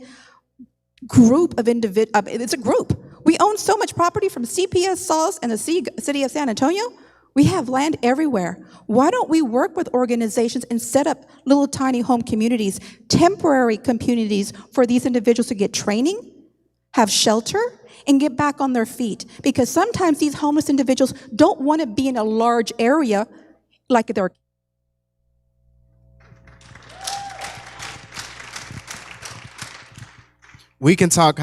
group of it's a group. We own so much property from CPS Sauce and the city of San Antonio. We have land everywhere. Why don't we work with organizations and set up little tiny home communities, temporary communities for these individuals to get training, have shelter, and get back on their feet? Because sometimes these homeless individuals don't want to be in a large area like they're. We can talk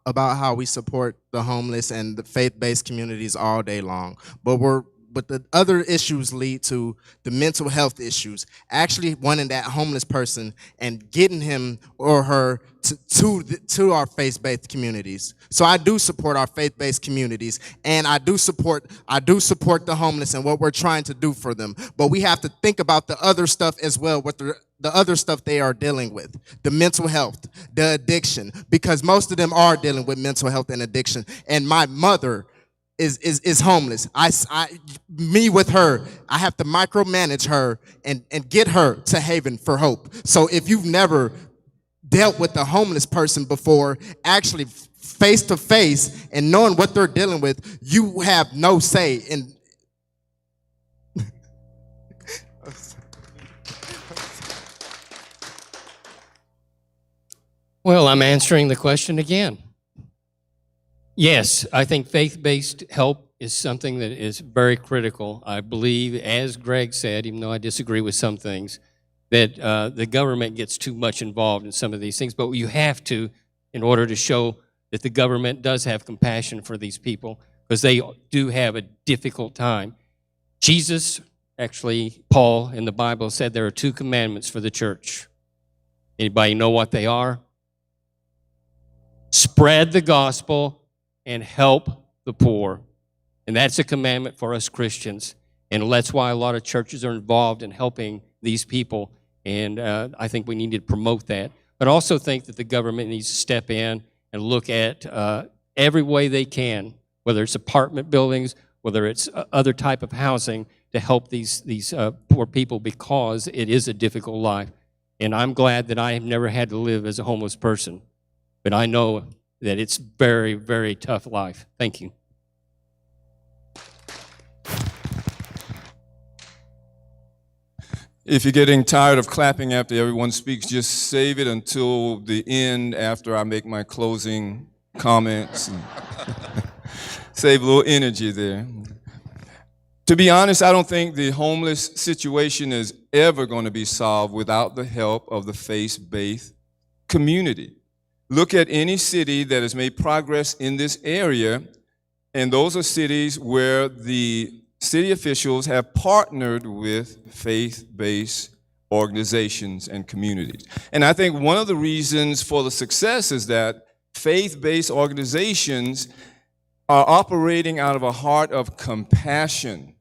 about how we support the homeless and the faith-based communities all day long, but the other issues lead to the mental health issues. Actually wanting that homeless person and getting him or her to our faith-based communities. So I do support our faith-based communities, and I do support the homeless and what we're trying to do for them. But we have to think about the other stuff as well, what the other stuff they are dealing with, the mental health, the addiction, because most of them are dealing with mental health and addiction. And my mother is homeless. Me with her, I have to micromanage her and get her to Haven for Hope. So if you've never dealt with a homeless person before, actually face to face and knowing what they're dealing with, you have no say in. Well, I'm answering the question again. Yes, I think faith-based help is something that is very critical. I believe, as Greg said, even though I disagree with some things, that the government gets too much involved in some of these things, but you have to in order to show that the government does have compassion for these people, because they do have a difficult time. Jesus, actually, Paul in the Bible said there are 2 commandments for the church. Anybody know what they are? Spread the gospel and help the poor. And that's a commandment for us Christians. And that's why a lot of churches are involved in helping these people. And I think we need to promote that. But I also think that the government needs to step in and look at every way they can, whether it's apartment buildings, whether it's other type of housing, to help these poor people, because it is a difficult life. And I'm glad that I have never had to live as a homeless person. But I know that it's very, very tough life. Thank you. If you're getting tired of clapping after everyone speaks, just save it until the end after I make my closing comments. Save a little energy there. To be honest, I don't think the homeless situation is ever going to be solved without the help of the faith-based community. Look at any city that has made progress in this area, and those are cities where the city officials have partnered with faith-based organizations and communities. And I think one of the reasons for the success is that faith-based organizations are operating out of a heart of compassion.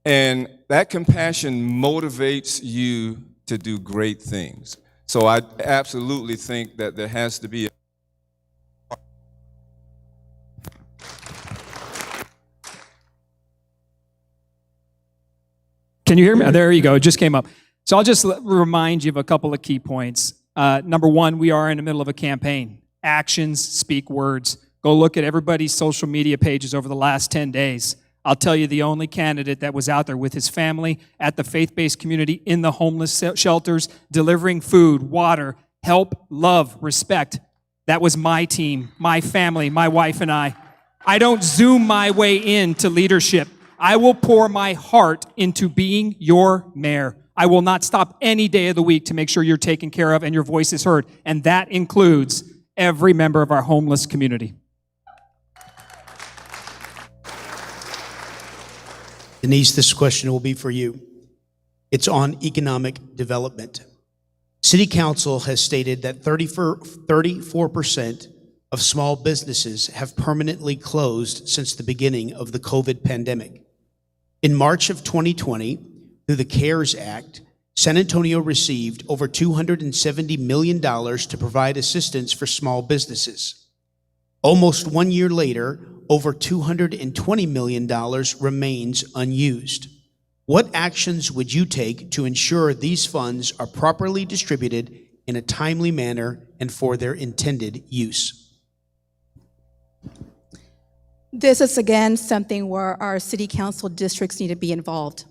And that compassion motivates you to do great things. So I absolutely think that there has to be Can you hear me? There you go. It just came up. So I'll just remind you of a couple of key points. Number one, we are in the middle of a campaign. Actions speak words. Go look at everybody's social media pages over the last 10 days. I'll tell you, the only candidate that was out there with his family at the faith-based community, in the homeless shelters, delivering food, water, help, love, respect. That was my team, my family, my wife and I. I don't Zoom my way into leadership. I will pour my heart into being your mayor. I will not stop any day of the week to make sure you're taken care of and your voice is heard. And that includes every member of our homeless community. Denise, this question will be for you. It's on economic development. City Council has stated that 34% of small businesses have permanently closed since the beginning of the COVID pandemic. In March of 2020, through the CARES Act, San Antonio received over $270 million to provide assistance for small businesses. Almost 1 year later, over $220 million remains unused. What actions would you take to ensure these funds are properly distributed in a timely manner and for their intended use? This is again something where our city council districts need to be involved.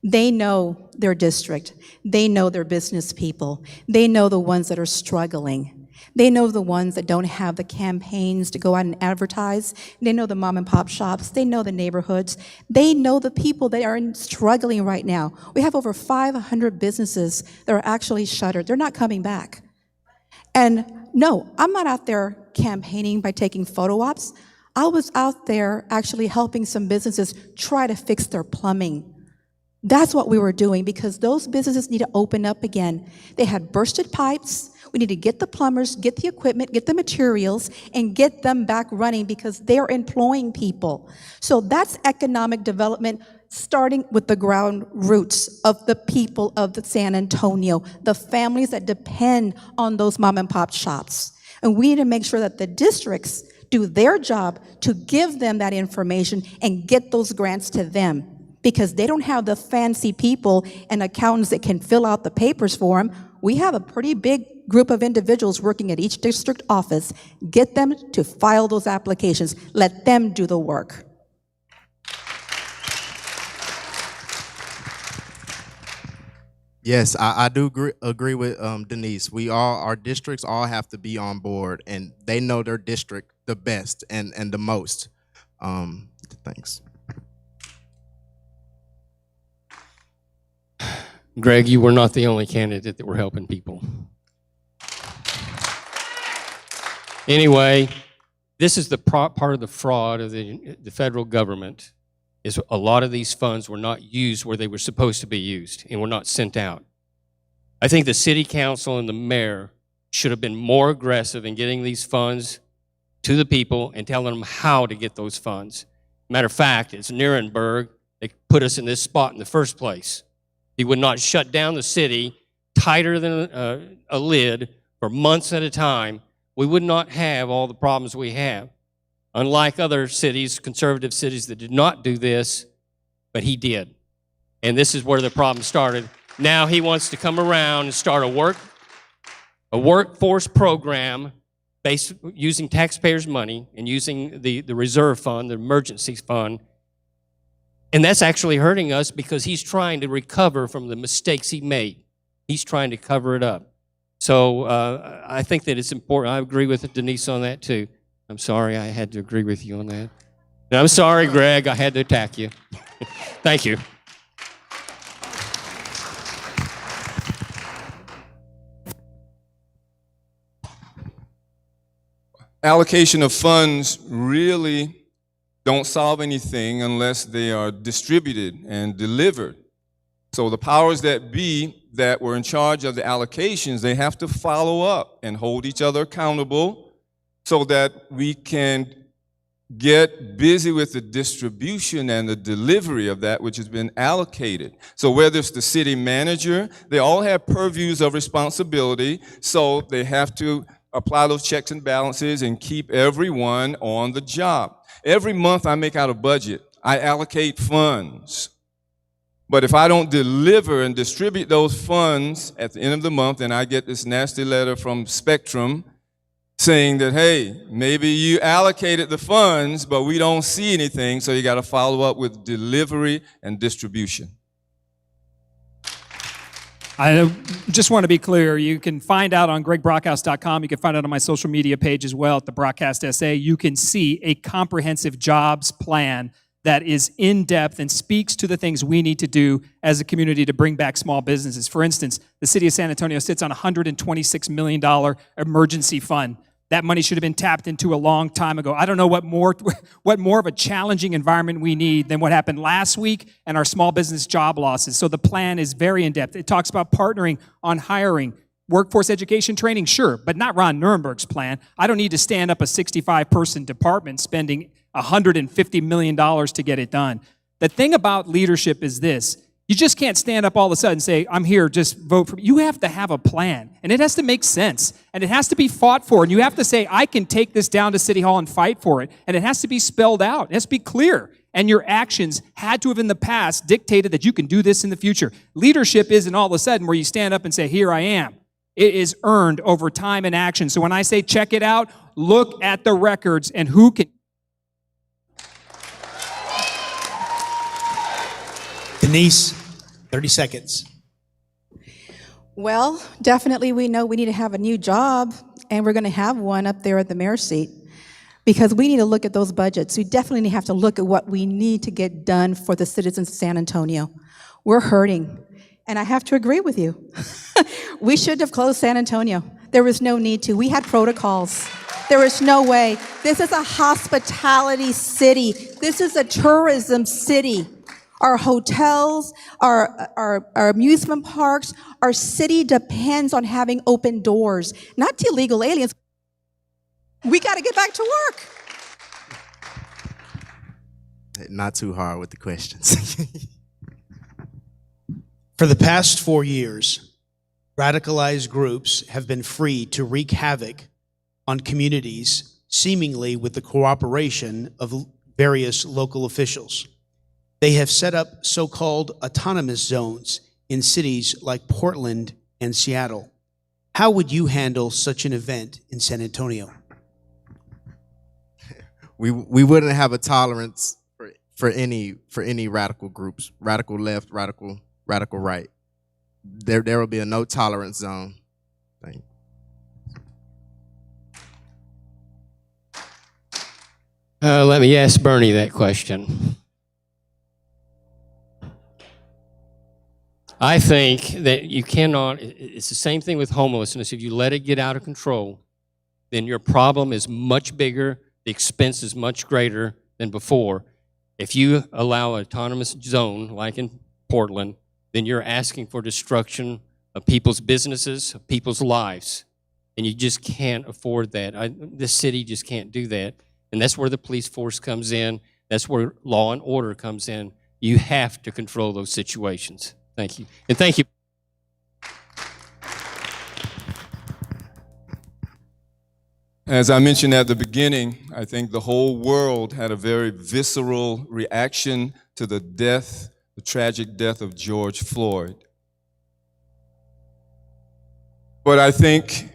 They know their district. They know their business people. They know the ones that are struggling. They know the ones that don't have the campaigns to go out and advertise. They know the mom and pop shops. They know the neighborhoods. They know the people that are struggling right now. We have over 500 businesses that are actually shuttered. They're not coming back. And no, I'm not out there campaigning by taking photo ops. I was out there actually helping some businesses try to fix their plumbing. That's what we were doing because those businesses need to open up again. They had bursted pipes. We need to get the plumbers, get the equipment, get the materials, and get them back running because they're employing people. So that's economic development starting with the ground roots of the people of the San Antonio, the families that depend on those mom and pop shops. And we need to make sure that the districts do their job to give them that information and get those grants to them. Because they don't have the fancy people and accountants that can fill out the papers for them. We have a pretty big group of individuals working at each district office. Get them to file those applications. Let them do the work. Yes, I do agree with Denise. Our districts all have to be on board, and they know their district the best and the most. Thanks. Greg, you were not the only candidate that were helping people. Anyway, this is the part of the fraud of the federal government, is a lot of these funds were not used where they were supposed to be used and were not sent out. I think the city council and the mayor should have been more aggressive in getting these funds to the people and telling them how to get those funds. Matter of fact, it's Nuremberg that put us in this spot in the first place. He would not shut down the city tighter than a lid for months at a time. We would not have all the problems we have. Unlike other cities, conservative cities that did not do this, but he did. And this is where the problem started. Now he wants to come around and start a workforce program based using taxpayers' money and using the reserve fund, the emergency fund. And that's actually hurting us because he's trying to recover from the mistakes he made. He's trying to cover it up. So I think that it's important. I agree with Denise on that too. I'm sorry I had to agree with you on that. And I'm sorry, Greg, I had to attack you. Thank you. Allocation of funds really don't solve anything unless they are distributed and delivered. So the powers that be that were in charge of the allocations, they have to follow up and hold each other accountable so that we can get busy with the distribution and the delivery of that which has been allocated. So whether it's the city manager, they all have purviews of responsibility, so they have to apply those checks and balances and keep everyone on the job. Every month I make out a budget. I allocate funds. But if I don't deliver and distribute those funds at the end of the month, then I get this nasty letter from Spectrum saying that, hey, maybe you allocated the funds, but we don't see anything, so you got to follow up with delivery and distribution. I just want to be clear. You can find out on gregbrockhouse.com. You can find out on my social media page as well at the Broadcast SA. You can see a comprehensive jobs plan that is in-depth and speaks to the things we need to do as a community to bring back small businesses. For instance, the city of San Antonio sits on a $126 million emergency fund. That money should have been tapped into a long time ago. I don't know what more of a challenging environment we need than what happened last week and our small business job losses. So the plan is very in-depth. It talks about partnering on hiring, workforce education training, sure, but not Ron Nuremberg's plan. I don't need to stand up a 65-person department spending $150 million to get it done. The thing about leadership is this. You just can't stand up all of a sudden and say, I'm here, just vote for me. You have to have a plan, and it has to make sense, and it has to be fought for, and you have to say, I can take this down to City Hall and fight for it, and it has to be spelled out. It has to be clear, and your actions had to have in the past dictated that you can do this in the future. Leadership isn't all of a sudden where you stand up and say, here I am. It is earned over time and action. So when I say check it out, look at the records and who can. Denise, 30 seconds. Well, definitely we know we need to have a new job, and we're going to have one up there at the mayor's seat, because we need to look at those budgets. We definitely have to look at what we need to get done for the citizens of San Antonio. We're hurting, and I have to agree with you. We shouldn't have closed San Antonio. There was no need to. We had protocols. There was no way. This is a hospitality city. This is a tourism city. Our hotels, our amusement parks, our city depends on having open doors, not to illegal aliens. We got to get back to work. Not too hard with the questions. For the past 4 years, radicalized groups have been free to wreak havoc on communities, seemingly with the cooperation of various local officials. They have set up so-called autonomous zones in cities like Portland and Seattle. How would you handle such an event in San Antonio? We wouldn't have a tolerance for any radical groups, radical left, radical right. There will be a no tolerance zone. Thank you. Let me ask Bernie that question. I think that you cannot, it's the same thing with homelessness. If you let it get out of control, then your problem is much bigger, the expense is much greater than before. If you allow an autonomous zone, like in Portland, then you're asking for destruction of people's businesses, of people's lives. And you just can't afford that. This city just can't do that. And that's where the police force comes in. That's where law and order comes in. You have to control those situations. Thank you. And thank you. As I mentioned at the beginning, I think the whole world had a very visceral reaction to the tragic death of George Floyd. But I think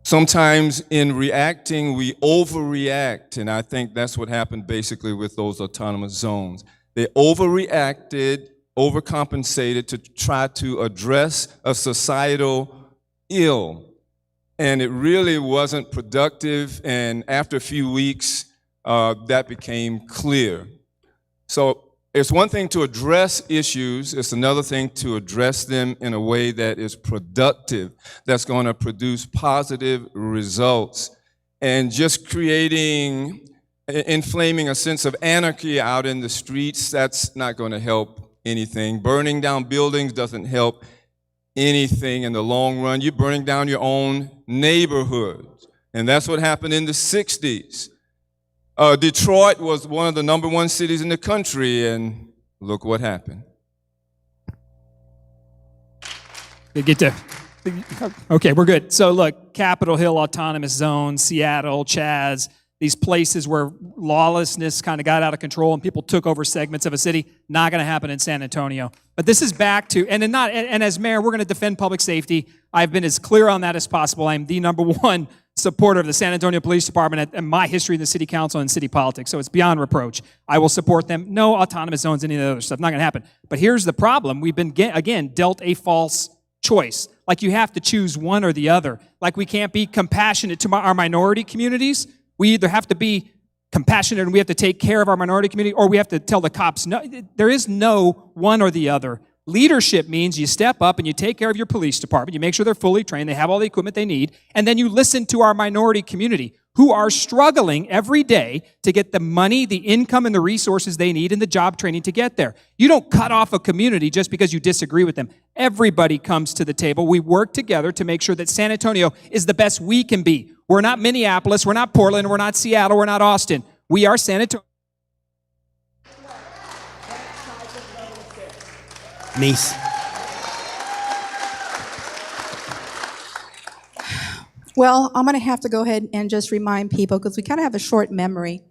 sometimes in reacting, we overreact, and I think that's what happened basically with those autonomous zones. They overreacted, overcompensated to try to address a societal ill. And it really wasn't productive, and after a few weeks, that became clear. So it's one thing to address issues, it's another thing to address them in a way that is productive, that's going to produce positive results. And just inflaming a sense of anarchy out in the streets, that's not going to help anything. Burning down buildings doesn't help anything in the long run. You're burning down your own neighborhood. And that's what happened in the 60s. Detroit was one of the #1 cities in the country, and look what happened. Okay, we're good. So look, Capitol Hill Autonomous Zone, Seattle, Chaz, these places where lawlessness kind of got out of control and people took over segments of a city, not going to happen in San Antonio. But this is back to, and as mayor, we're going to defend public safety. I've been as clear on that as possible. I'm the #1 supporter of the San Antonio Police Department and my history in the city council and city politics, so it's beyond reproach. I will support them. No autonomous zones, any of the other stuff, not going to happen. But here's the problem. We've been, again, dealt a false choice. Like you have to choose one or the other. Like we can't be compassionate to our minority communities. We either have to be compassionate and we have to take care of our minority community, or we have to tell the cops, no, there is no one or the other. Leadership means you step up and you take care of your police department, you make sure they're fully trained, they have all the equipment they need, and then you listen to our minority community who are struggling every day to get the money, the income, and the resources they need and the job training to get there. You don't cut off a community just because you disagree with them. Everybody comes to the table. We work together to make sure that San Antonio is the best we can be. We're not Minneapolis, we're not Portland, we're not Seattle, we're not Austin. We are San Antonio. Niece. Well, I'm going to have to go ahead and just remind people, because we kind of have a short memory.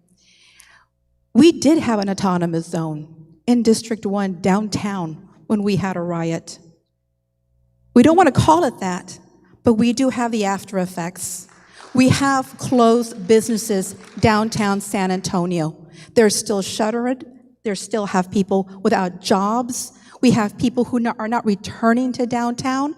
We did have an autonomous zone in District 1 downtown when we had a riot. We don't want to call it that, but we do have the after effects. We have closed businesses downtown San Antonio. They're still shuttered. They still have people without jobs. We have people who are not returning to downtown.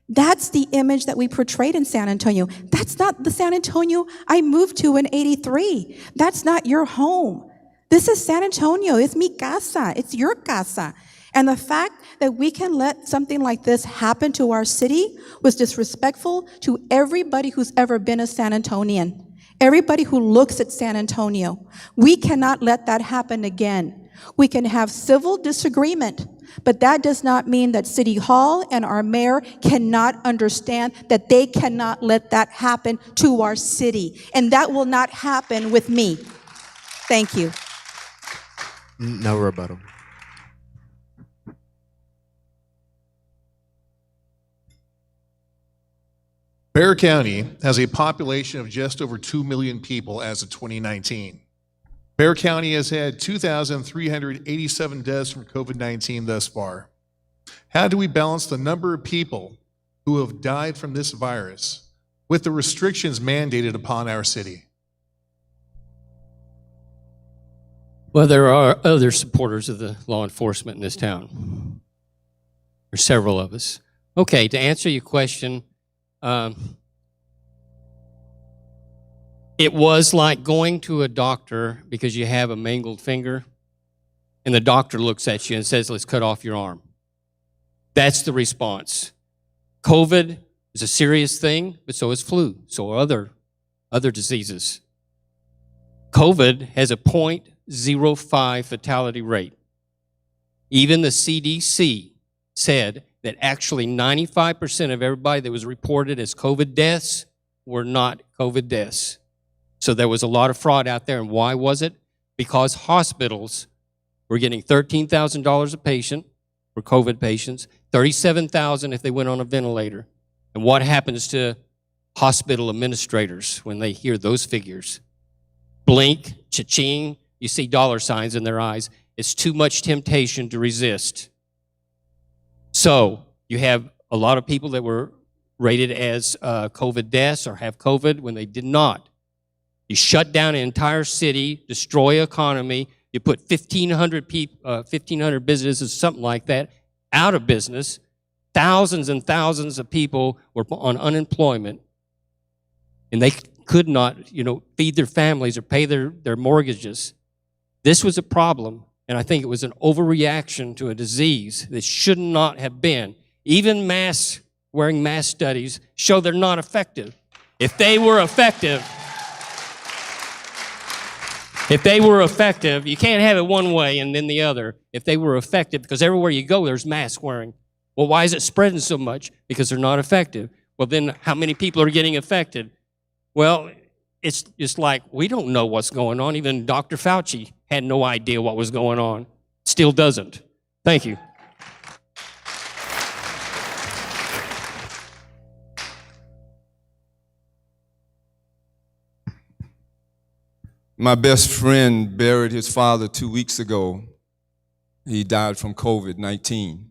That's the image that we portrayed in San Antonio. That's not the San Antonio I moved to in '83. That's not your home. This is San Antonio. It's mi casa. It's your casa. And the fact that we can let something like this happen to our city was disrespectful to everybody who's ever been a San Antonian. Everybody who looks at San Antonio. We cannot let that happen again. We can have civil disagreement, but that does not mean that City Hall and our mayor cannot understand that they cannot let that happen to our city. And that will not happen with me. Thank you. No rebuttal. Bexar County has a population of just over 2 million people as of 2019. Bexar County has had 2,387 deaths from COVID-19 thus far. How do we balance the number of people who have died from this virus with the restrictions mandated upon our city? Well, there are other supporters of the law enforcement in this town. There's several of us. Okay, to answer your question, it was like going to a doctor because you have a mangled finger, and the doctor looks at you and says, let's cut off your arm. That's the response. COVID is a serious thing, but so is flu, so are other diseases. COVID has a 0.05 fatality rate. Even the CDC said that actually 95% of everybody that was reported as COVID deaths were not COVID deaths. So there was a lot of fraud out there. And why was it? Because hospitals were getting $13,000 a patient for COVID patients, $37,000 if they went on a ventilator. And what happens to hospital administrators when they hear those figures? Blink, cha-ching, you see dollar signs in their eyes. It's too much temptation to resist. So you have a lot of people that were rated as COVID deaths or have COVID when they did not. You shut down an entire city, destroy economy. You put 1,500 businesses, something like that, out of business. Thousands and thousands of people were on unemployment, and they could not, feed their families or pay their mortgages. This was a problem, and I think it was an overreaction to a disease that should not have been. Even wearing mask studies show they're not effective. If they were effective, you can't have it one way and then the other. If they were effective, because everywhere you go, there's mask wearing. Well, why is it spreading so much? Because they're not effective. Well, then how many people are getting affected? Well, it's just like we don't know what's going on. Even Dr. Fauci had no idea what was going on. Still doesn't. Thank you. My best friend buried his father 2 weeks ago. He died from COVID-19.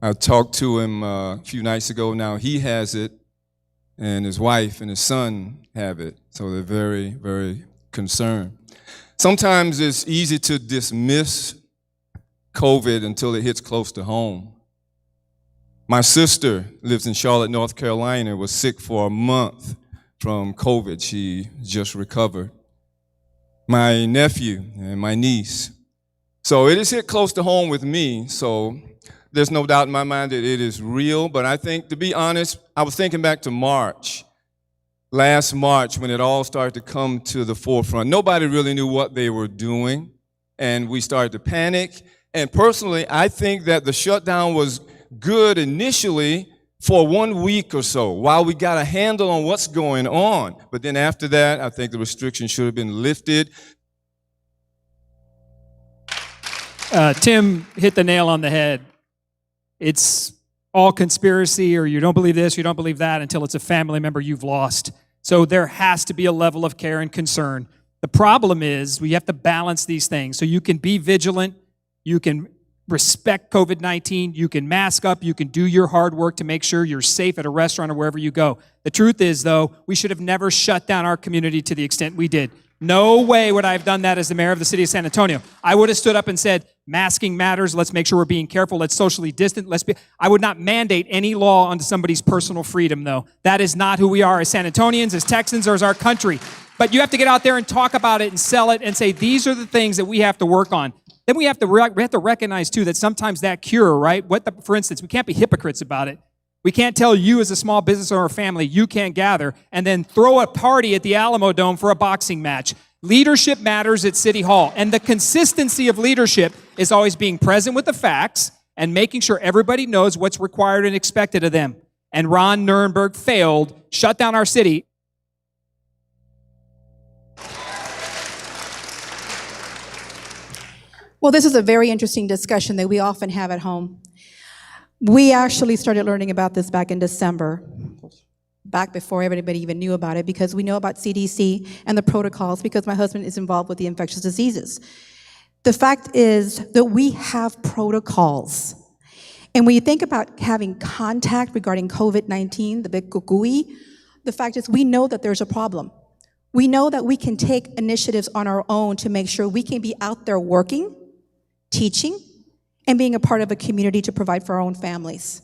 I talked to him a few nights ago. Now he has it, and his wife and his son have it. So they're very, very concerned. Sometimes it's easy to dismiss COVID until it hits close to home. My sister lives in Charlotte, North Carolina, was sick for a month from COVID. She just recovered. My nephew and my niece. So it is hit close to home with me. So there's no doubt in my mind that it is real. But I think, to be honest, I was thinking back to March. Last March, when it all started to come to the forefront. Nobody really knew what they were doing. And we started to panic. And personally, I think that the shutdown was good initially for 1 week or so while we got a handle on what's going on. But then after that, I think the restrictions should have been lifted. Tim hit the nail on the head. It's all conspiracy, or you don't believe this, you don't believe that, until it's a family member you've lost. So there has to be a level of care and concern. The problem is we have to balance these things. So you can be vigilant, you can respect COVID-19, you can mask up, you can do your hard work to make sure you're safe at a restaurant or wherever you go. The truth is, though, we should have never shut down our community to the extent we did. No way would I have done that as the mayor of the city of San Antonio. I would have stood up and said, Masking matters. Let's make sure we're being careful. Let's socially distant. I would not mandate any law onto somebody's personal freedom, though. That is not who we are as San Antonians, as Texans, or as our country. But you have to get out there and talk about it and sell it and say, these are the things that we have to work on. Then we have to recognize, too, that sometimes that cure, right? For instance, we can't be hypocrites about it. We can't tell you as a small business or a family you can't gather and then throw a party at the Alamo Dome for a boxing match. Leadership matters at City Hall, and the consistency of leadership is always being present with the facts and making sure everybody knows what's required and expected of them. And Ron Nirenberg failed, shut down our city. Well, this is a very interesting discussion that we often have at home. We actually started learning about this back in December, back before everybody even knew about it, because we know about CDC and the protocols because my husband is involved with the infectious diseases. The fact is that we have protocols. And when you think about having contact regarding COVID-19, the big kukui, the fact is we know that there's a problem. We know that we can take initiatives on our own to make sure we can be out there working, teaching, and being a part of a community to provide for our own families.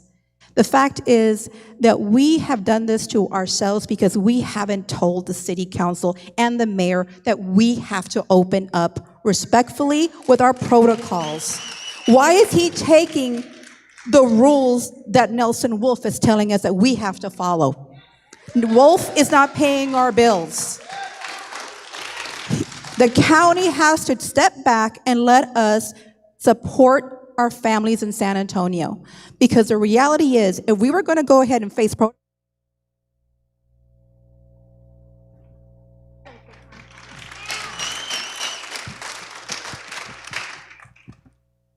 The fact is that we have done this to ourselves because we haven't told the city council and the mayor that we have to open up respectfully with our protocols. Why is he taking the rules that Nelson Wolff is telling us that we have to follow? Wolff is not paying our bills. The county has to step back and let us support our families in San Antonio. Because the reality is, if we were going to go ahead and face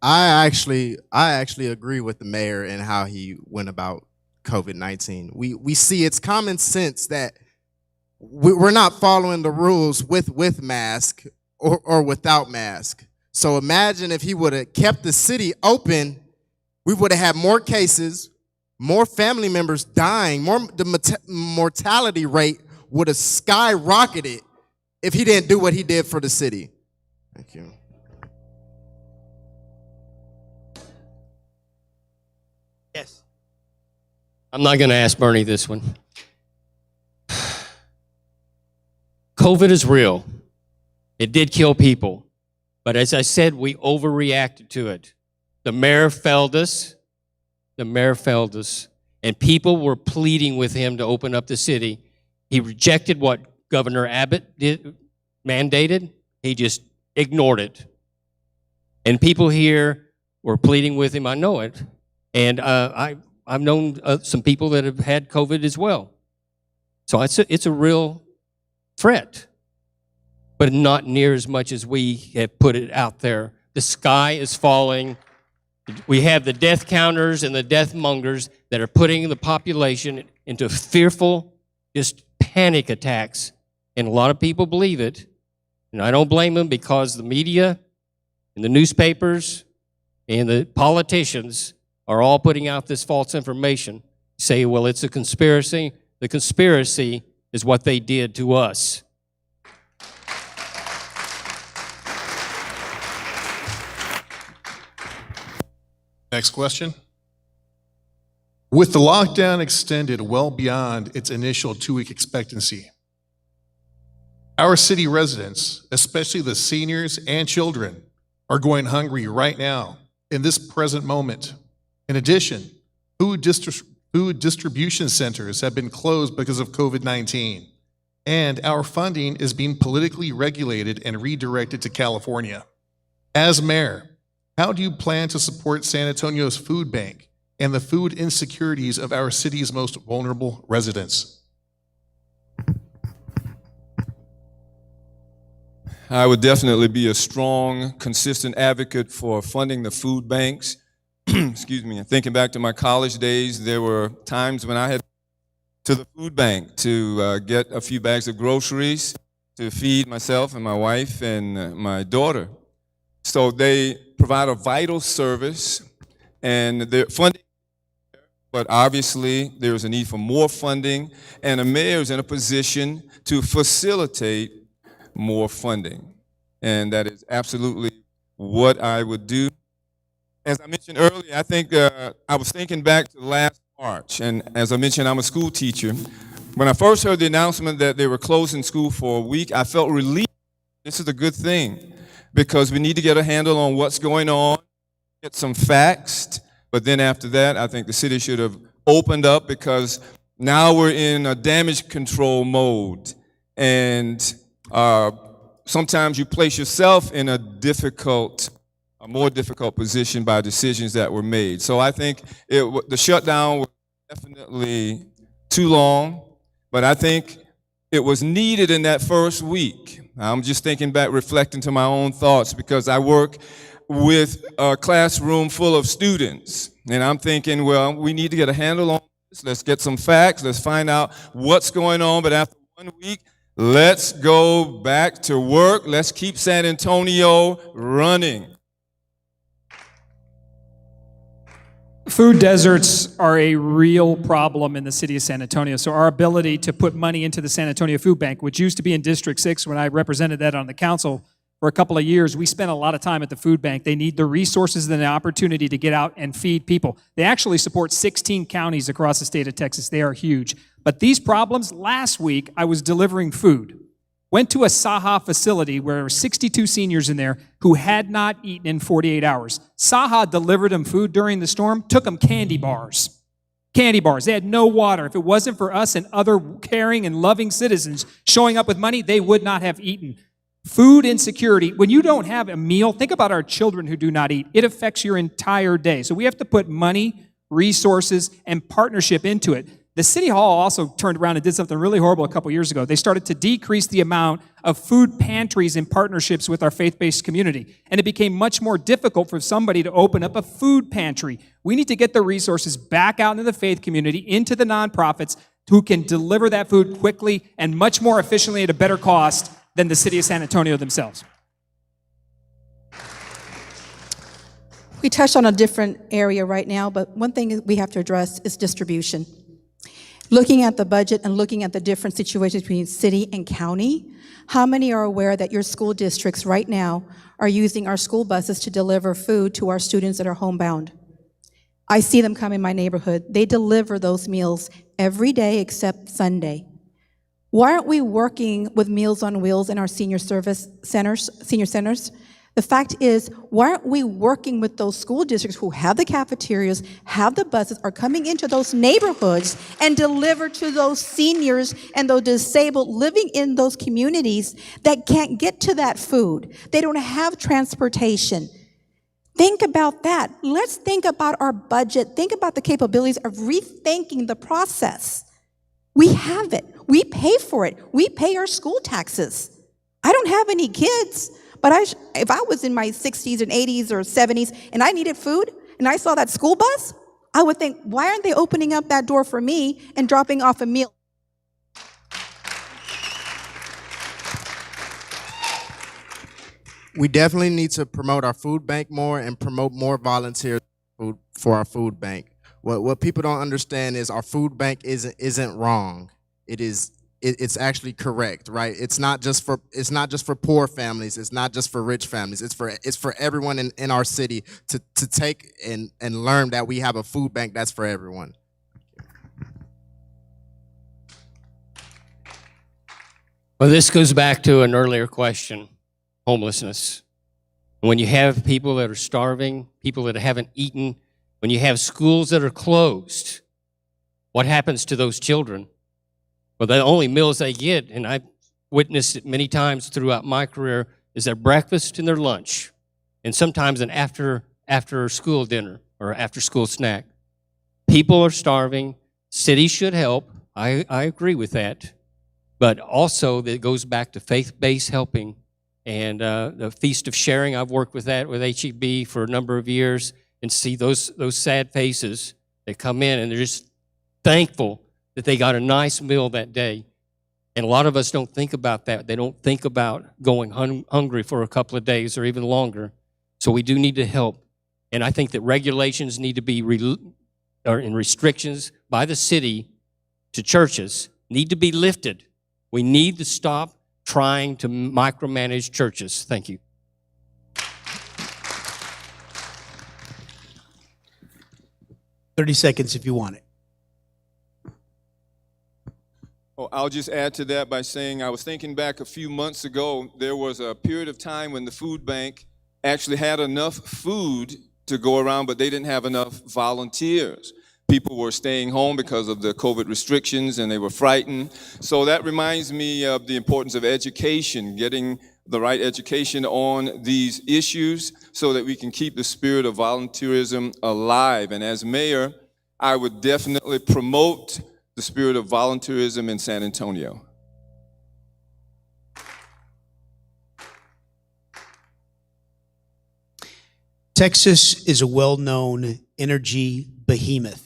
I actually agree with the mayor and how he went about COVID-19. We see it's common sense that we're not following the rules with mask or without mask. So imagine if he would have kept the city open, we would have had more cases, more family members dying, the mortality rate would have skyrocketed if he didn't do what he did for the city. Thank you. Yes. I'm not going to ask Bernie this one. COVID is real. It did kill people. But as I said, we overreacted to it. The mayor failed us. The mayor failed us. And people were pleading with him to open up the city. He rejected what Governor Abbott mandated. He just ignored it. And people here were pleading with him. I know it. And I've known some people that have had COVID as well. So it's a real threat, but not near as much as we have put it out there. The sky is falling. We have the death counters and the death mongers that are putting the population into fearful, just panic attacks. And a lot of people believe it. And I don't blame them because the media and the newspapers and the politicians are all putting out this false information. Say, well, it's a conspiracy. The conspiracy is what they did to us. Next question. With the lockdown extended well beyond its initial 2-week expectancy, our city residents, especially the seniors and children, are going hungry right now in this present moment. In addition, food distribution centers have been closed because of COVID-19, and our funding is being politically regulated and redirected to California. As mayor, how do you plan to support San Antonio's food bank and the food insecurities of our city's most vulnerable residents? I would definitely be a strong, consistent advocate for funding the food banks. Excuse me. And thinking back to my college days, there were times when I had to the food bank to get a few bags of groceries to feed myself and my wife and my daughter. So they provide a vital service, and they're funding, but obviously there is a need for more funding, and the mayor is in a position to facilitate more funding. And that is absolutely what I would do. as I mentioned earlier, I think I was thinking back to last March, and as I mentioned, I'm a school teacher. When I first heard the announcement that they were closing school for a week, I felt relieved. This is a good thing because we need to get a handle on what's going on, get some facts, but then after that, I think the city should have opened up because now we're in a damage control mode, and sometimes you place yourself in a more difficult position by decisions that were made. So I think the shutdown was definitely too long, but I think it was needed in that first week. I'm just thinking back, reflecting to my own thoughts, because I work with a classroom full of students, and I'm thinking, well, we need to get a handle on this. Let's get some facts. Let's find out what's going on. But after 1 week, let's go back to work. Let's keep San Antonio running. Food deserts are a real problem in the city of San Antonio. So our ability to put money into the San Antonio Food Bank, which used to be in District 6 when I represented that on the council for a couple of years, we spent a lot of time at the food bank. They need the resources and the opportunity to get out and feed people. They actually support 16 counties across the state of Texas. They are huge. But these problems, last week, I was delivering food. Went to a Saha facility where there were 62 seniors in there who had not eaten in 48 hours. Saha delivered them food during the storm, took them candy bars. Candy bars. They had no water. If it wasn't for us and other caring and loving citizens showing up with money, they would not have eaten. Food insecurity. When you don't have a meal, think about our children who do not eat. It affects your entire day. So we have to put money, resources, and partnership into it. The City Hall also turned around and did something really horrible a couple years ago. They started to decrease the amount of food pantries in partnerships with our faith-based community. And it became much more difficult for somebody to open up a food pantry. We need to get the resources back out into the faith community, into the nonprofits who can deliver that food quickly and much more efficiently at a better cost than the city of San Antonio themselves. We touched on a different area right now, but one thing we have to address is distribution. Looking at the budget and looking at the different situations between city and county, how many are aware that your school districts right now are using our school buses to deliver food to our students that are homebound? I see them come in my neighborhood. They deliver those meals every day except Sunday. Why aren't we working with Meals on Wheels in our senior centers? The fact is, why aren't we working with those school districts who have the cafeterias, have the buses, are coming into those neighborhoods and deliver to those seniors and those disabled living in those communities that can't get to that food? They don't have transportation. Think about that. Let's think about our budget. Think about the capabilities of rethinking the process. We have it. We pay for it. We pay our school taxes. I don't have any kids. But if I was in my 60s and 80s or 70s and I needed food and I saw that school bus, I would think, why aren't they opening up that door for me and dropping off a meal? We definitely need to promote our food bank more and promote more volunteers for our food bank. What people don't understand is our food bank isn't wrong. It's actually correct, right? It's not just for poor families. It's not just for rich families. It's for everyone in our city to take and learn that we have a food bank that's for everyone. Well, this goes back to an earlier question, homelessness. When you have people that are starving, people that haven't eaten, when you have schools that are closed, what happens to those children? Well, the only meals they get, and I've witnessed it many times throughout my career, is their breakfast and their lunch, and sometimes an after school dinner or after school snack. People are starving. Cities should help. I agree with that. But also that goes back to faith-based helping and the Feast of Sharing. I've worked with that with HEB for a number of years and see those sad faces that come in and they're just thankful that they got a nice meal that day. And a lot of us don't think about that. They don't think about going hungry for a couple of days or even longer. So we do need to help. And I think that regulations need to be, and restrictions by the city to churches need to be lifted. We need to stop trying to micromanage churches. Thank you. 30 seconds if you want it. Oh, I'll just add to that by saying I was thinking back a few months ago, there was a period of time when the food bank actually had enough food to go around, but they didn't have enough volunteers. People were staying home because of the COVID restrictions and they were frightened. So that reminds me of the importance of education, getting the right education on these issues so that we can keep the spirit of volunteerism alive. And as mayor, I would definitely promote the spirit of volunteerism in San Antonio. Texas is a well-known energy behemoth.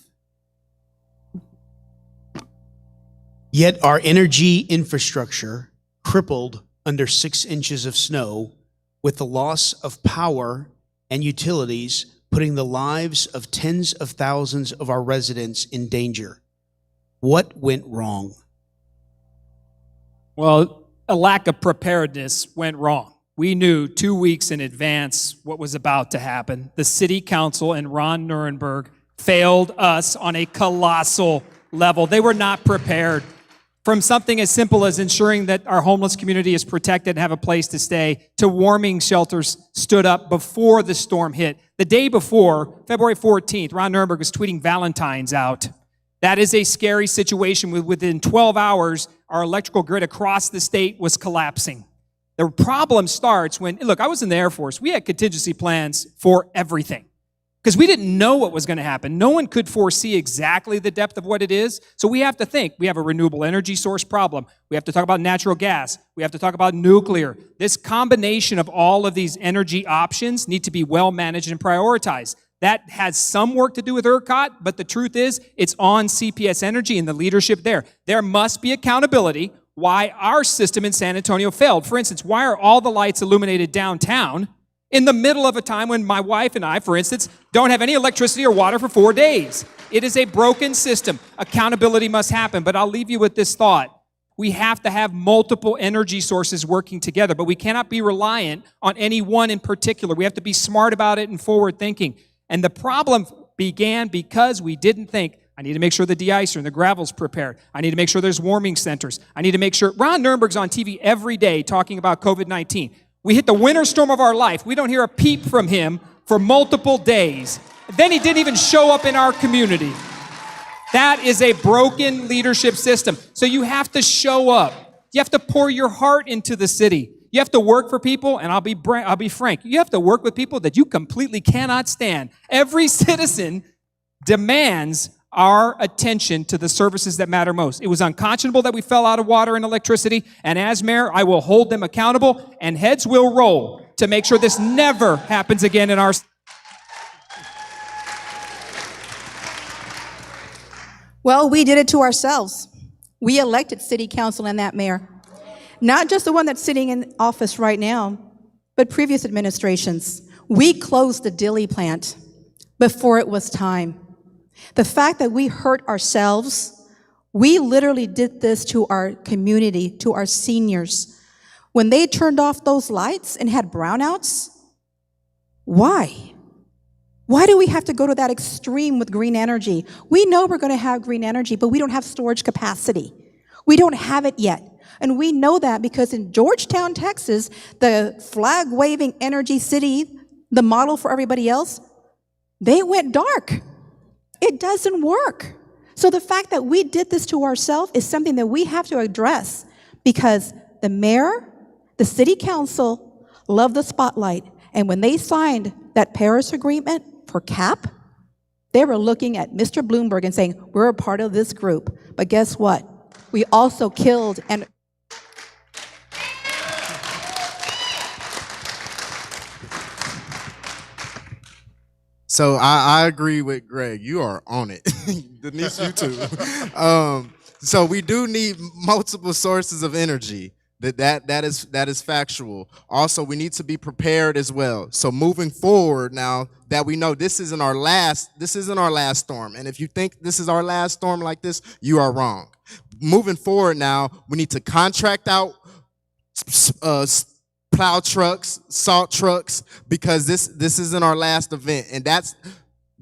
Yet our energy infrastructure crippled under 6 inches of snow with the loss of power and utilities, putting the lives of tens of thousands of our residents in danger. What went wrong? Well, a lack of preparedness went wrong. We knew 2 weeks in advance what was about to happen. The city council and Ron Nuremberg failed us on a colossal level. They were not prepared. From something as simple as ensuring that our homeless community is protected and have a place to stay, to warming shelters stood up before the storm hit. The day before, February 14th, Ron Nuremberg was tweeting Valentine's out. That is a scary situation. Within 12 hours, our electrical grid across the state was collapsing. The problem starts when, look, I was in the Air Force. We had contingency plans for everything because we didn't know what was going to happen. No one could foresee exactly the depth of what it is. So we have to think. We have a renewable energy source problem. We have to talk about natural gas. We have to talk about nuclear. This combination of all of these energy options need to be well managed and prioritized. That has some work to do with ERCOT, but the truth is it's on CPS Energy and the leadership there. There must be accountability why our system in San Antonio failed. For instance, why are all the lights illuminated downtown in the middle of a time when my wife and I, for instance, don't have any electricity or water for 4 days? It is a broken system. Accountability must happen, but I'll leave you with this thought. We have to have multiple energy sources working together, but we cannot be reliant on any one in particular. We have to be smart about it and forward thinking. And the problem began because we didn't think, I need to make sure the de-icer and the gravel's prepared. I need to make sure there's warming centers. I need to make sure, Ron Nuremberg's on TV every day talking about COVID-19. We hit the winter storm of our life. We don't hear a peep from him for multiple days. Then he didn't even show up in our community. That is a broken leadership system. So you have to show up. You have to pour your heart into the city. You have to work for people, and I'll be frank, you have to work with people that you completely cannot stand. Every citizen demands our attention to the services that matter most. It was unconscionable that we fell out of water and electricity, and as mayor, I will hold them accountable, and heads will roll to make sure this never happens again in our... Well, we did it to ourselves. We elected city council and that mayor. Not just the one that's sitting in office right now, but previous administrations. We closed the Dilly plant before it was time. The fact that we hurt ourselves, we literally did this to our community, to our seniors. When they turned off those lights and had brownouts, why? Why do we have to go to that extreme with green energy? We know we're going to have green energy, but we don't have storage capacity. We don't have it yet. And we know that because in Georgetown, Texas, the flag-waving energy city, the model for everybody else, they went dark. It doesn't work. So the fact that we did this to ourselves is something that we have to address because the mayor, the city council love the spotlight. And when they signed that Paris Agreement for CAP, they were looking at Mr. Bloomberg and saying, we're a part of this group. But guess what? We also killed and So I agree with Greg. You are on it. Denise, you too. So we do need multiple sources of energy. That is factual. Also, we need to be prepared as well. So moving forward now that we know this isn't our last storm. And if you think this is our last storm like this, you are wrong. Moving forward now, we need to contract out plow trucks, salt trucks, because this isn't our last event. And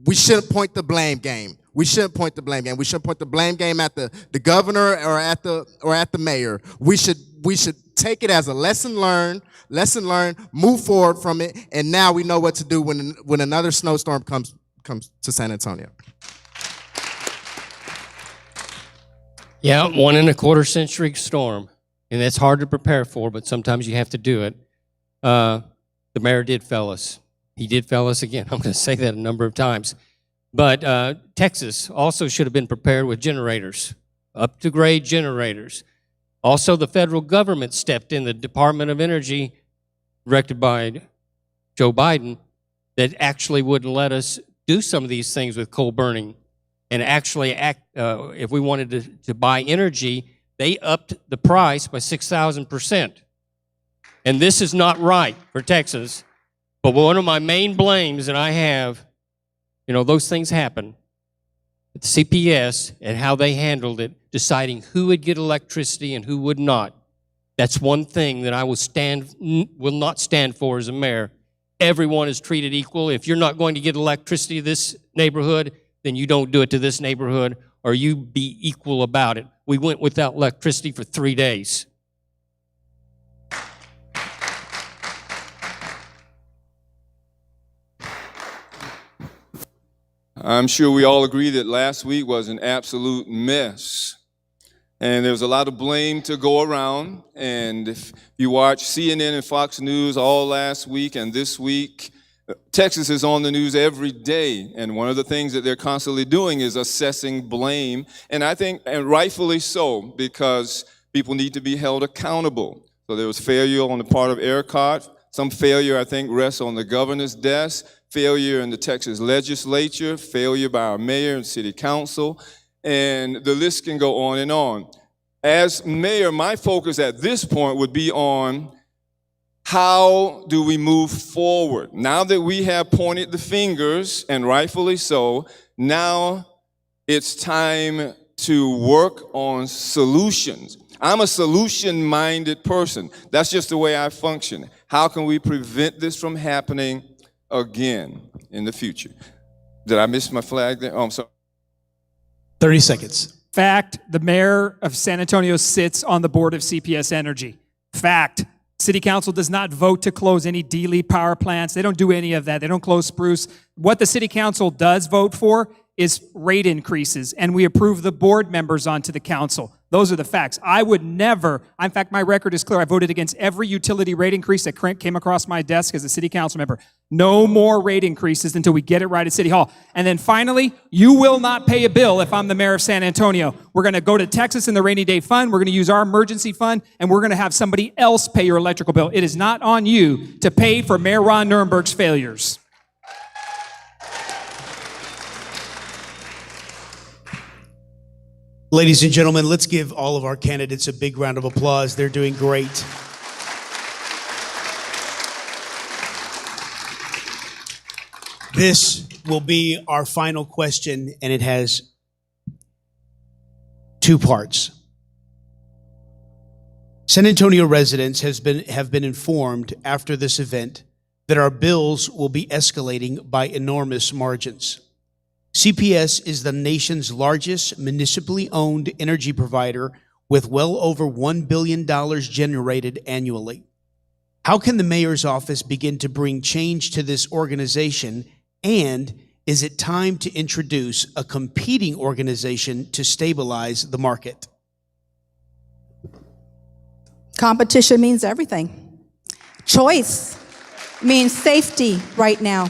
we shouldn't point the blame game. We shouldn't point the blame game. We shouldn't point the blame game at the governor or at the mayor. We should take it as a lesson learned, move forward from it, and now we know what to do when another snowstorm comes to San Antonio. Yeah, 1.25 century storm, and that's hard to prepare for, but sometimes you have to do it. The mayor did fail us. He did fail us again. I'm going to say that a number of times. But Texas also should have been prepared with generators, up-to-grade generators. Also, the federal government stepped in, the Department of Energy, directed by Joe Biden, that actually wouldn't let us do some of these things with coal burning. And actually, if we wanted to buy energy, they upped the price by 6,000%. And this is not right for Texas. But one of my main blames that I have, those things happen at the CPS and how they handled it, deciding who would get electricity and who would not. That's one thing that I will not stand for as a mayor. Everyone is treated equal. If you're not going to get electricity to this neighborhood, then you don't do it to this neighborhood, or you be equal about it. We went without electricity for 3 days. I'm sure we all agree that last week was an absolute mess. And there was a lot of blame to go around. And if you watch CNN and Fox News all last week and this week, Texas is on the news every day. And one of the things that they're constantly doing is assessing blame. And I think, and rightfully so, because people need to be held accountable. So there was failure on the part of ERCOT. Some failure, I think, rests on the governor's desk. Failure in the Texas legislature, failure by our mayor and city council, and the list can go on and on. As mayor, my focus at this point would be on how do we move forward? Now that we have pointed the fingers, and rightfully so, now it's time to work on solutions. I'm a solution-minded person. That's just the way I function. How can we prevent this from happening again in the future? Did I miss my flag there? Oh, I'm sorry. 30 seconds. Fact, the mayor of San Antonio sits on the board of CPS Energy. Fact, city council does not vote to close any DLE power plants. They don't do any of that. They don't close Spruce. What the city council does vote for is rate increases, and we approve the board members onto the council. Those are the facts. I would never, in fact, my record is clear. I voted against every utility rate increase that came across my desk as a city council member. No more rate increases until we get it right at City Hall. And then finally, you will not pay a bill if I'm the mayor of San Antonio. We're going to go to Texas in the rainy day fund. We're going to use our emergency fund, and we're going to have somebody else pay your electrical bill. It is not on you to pay for Mayor Ron Nirenberg's failures. Ladies and gentlemen, let's give all of our candidates a big round of applause. They're doing great. This will be our final question, and it has 2 parts. San Antonio residents have been informed after this event that our bills will be escalating by enormous margins. CPS is the nation's largest municipally owned energy provider with well over $1 billion generated annually. How can the mayor's office begin to bring change to this organization? And is it time to introduce a competing organization to stabilize the market? Competition means everything. Choice means safety right now.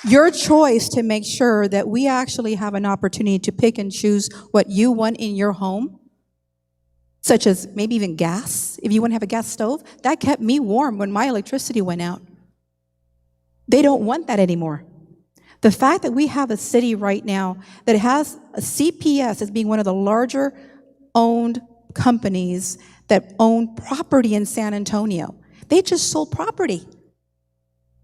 Your choice to make sure that we actually have an opportunity to pick and choose what you want in your home, such as maybe even gas. If you want to have a gas stove, that kept me warm when my electricity went out. They don't want that anymore. The fact that we have a city right now that has a CPS as being one of the larger owned companies that own property in San Antonio. They just sold property.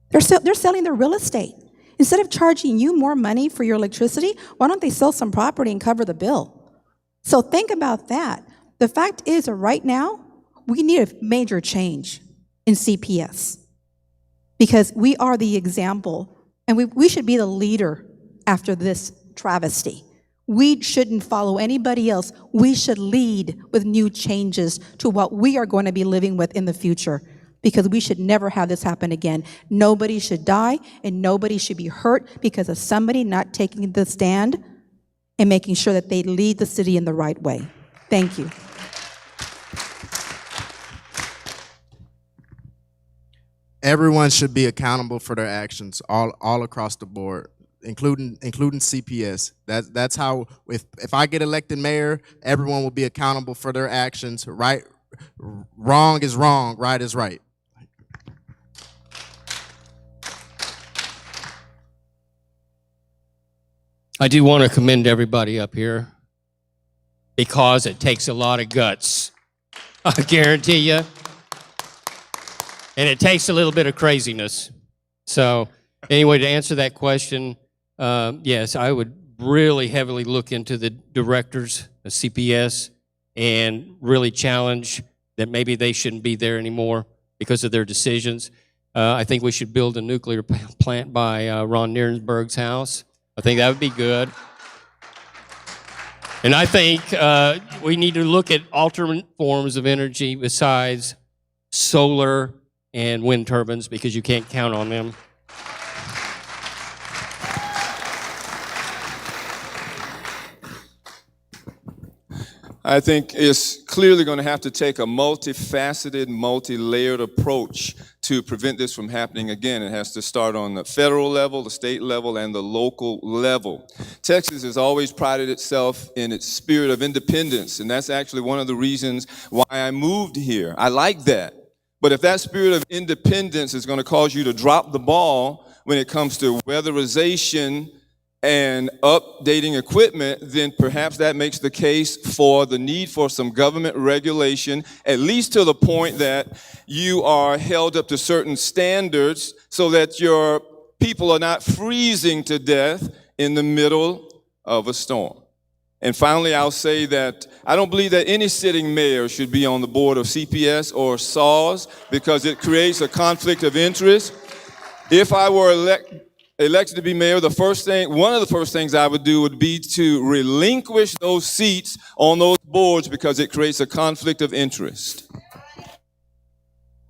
They're selling their real estate. Instead of charging you more money for your electricity, why don't they sell some property and cover the bill? So think about that. The fact is that right now, we need a major change in CPS because we are the example, and we should be the leader after this travesty. We shouldn't follow anybody else. We should lead with new changes to what we are going to be living with in the future, because we should never have this happen again. Nobody should die, and nobody should be hurt because of somebody not taking the stand and making sure that they lead the city in the right way. Thank you. Everyone should be accountable for their actions all across the board, including CPS. That's how, if I get elected mayor, everyone will be accountable for their actions. Right, wrong is wrong, right is right. I do want to commend everybody up here because it takes a lot of guts. I guarantee you. And it takes a little bit of craziness. So anyway, to answer that question, yes, I would really heavily look into the directors of CPS and really challenge that maybe they shouldn't be there anymore because of their decisions. I think we should build a nuclear plant by Ron Nierenberg's house. I think that would be good. And I think we need to look at alternate forms of energy besides solar and wind turbines, because you can't count on them. I think it's clearly going to have to take a multifaceted, multi-layered approach to prevent this from happening again. It has to start on the federal level, the state level, and the local level. Texas has always prided itself in its spirit of independence, and that's actually one of the reasons why I moved here. I like that. But if that spirit of independence is going to cause you to drop the ball when it comes to weatherization and updating equipment, then perhaps that makes the case for the need for some government regulation, at least to the point that you are held up to certain standards so that your people are not freezing to death in the middle of a storm. And finally, I'll say that I don't believe that any sitting mayor should be on the board of CPS or SAWS because it creates a conflict of interest. If I were elected to be mayor, one of the first things I would do would be to relinquish those seats on those boards because it creates a conflict of interest.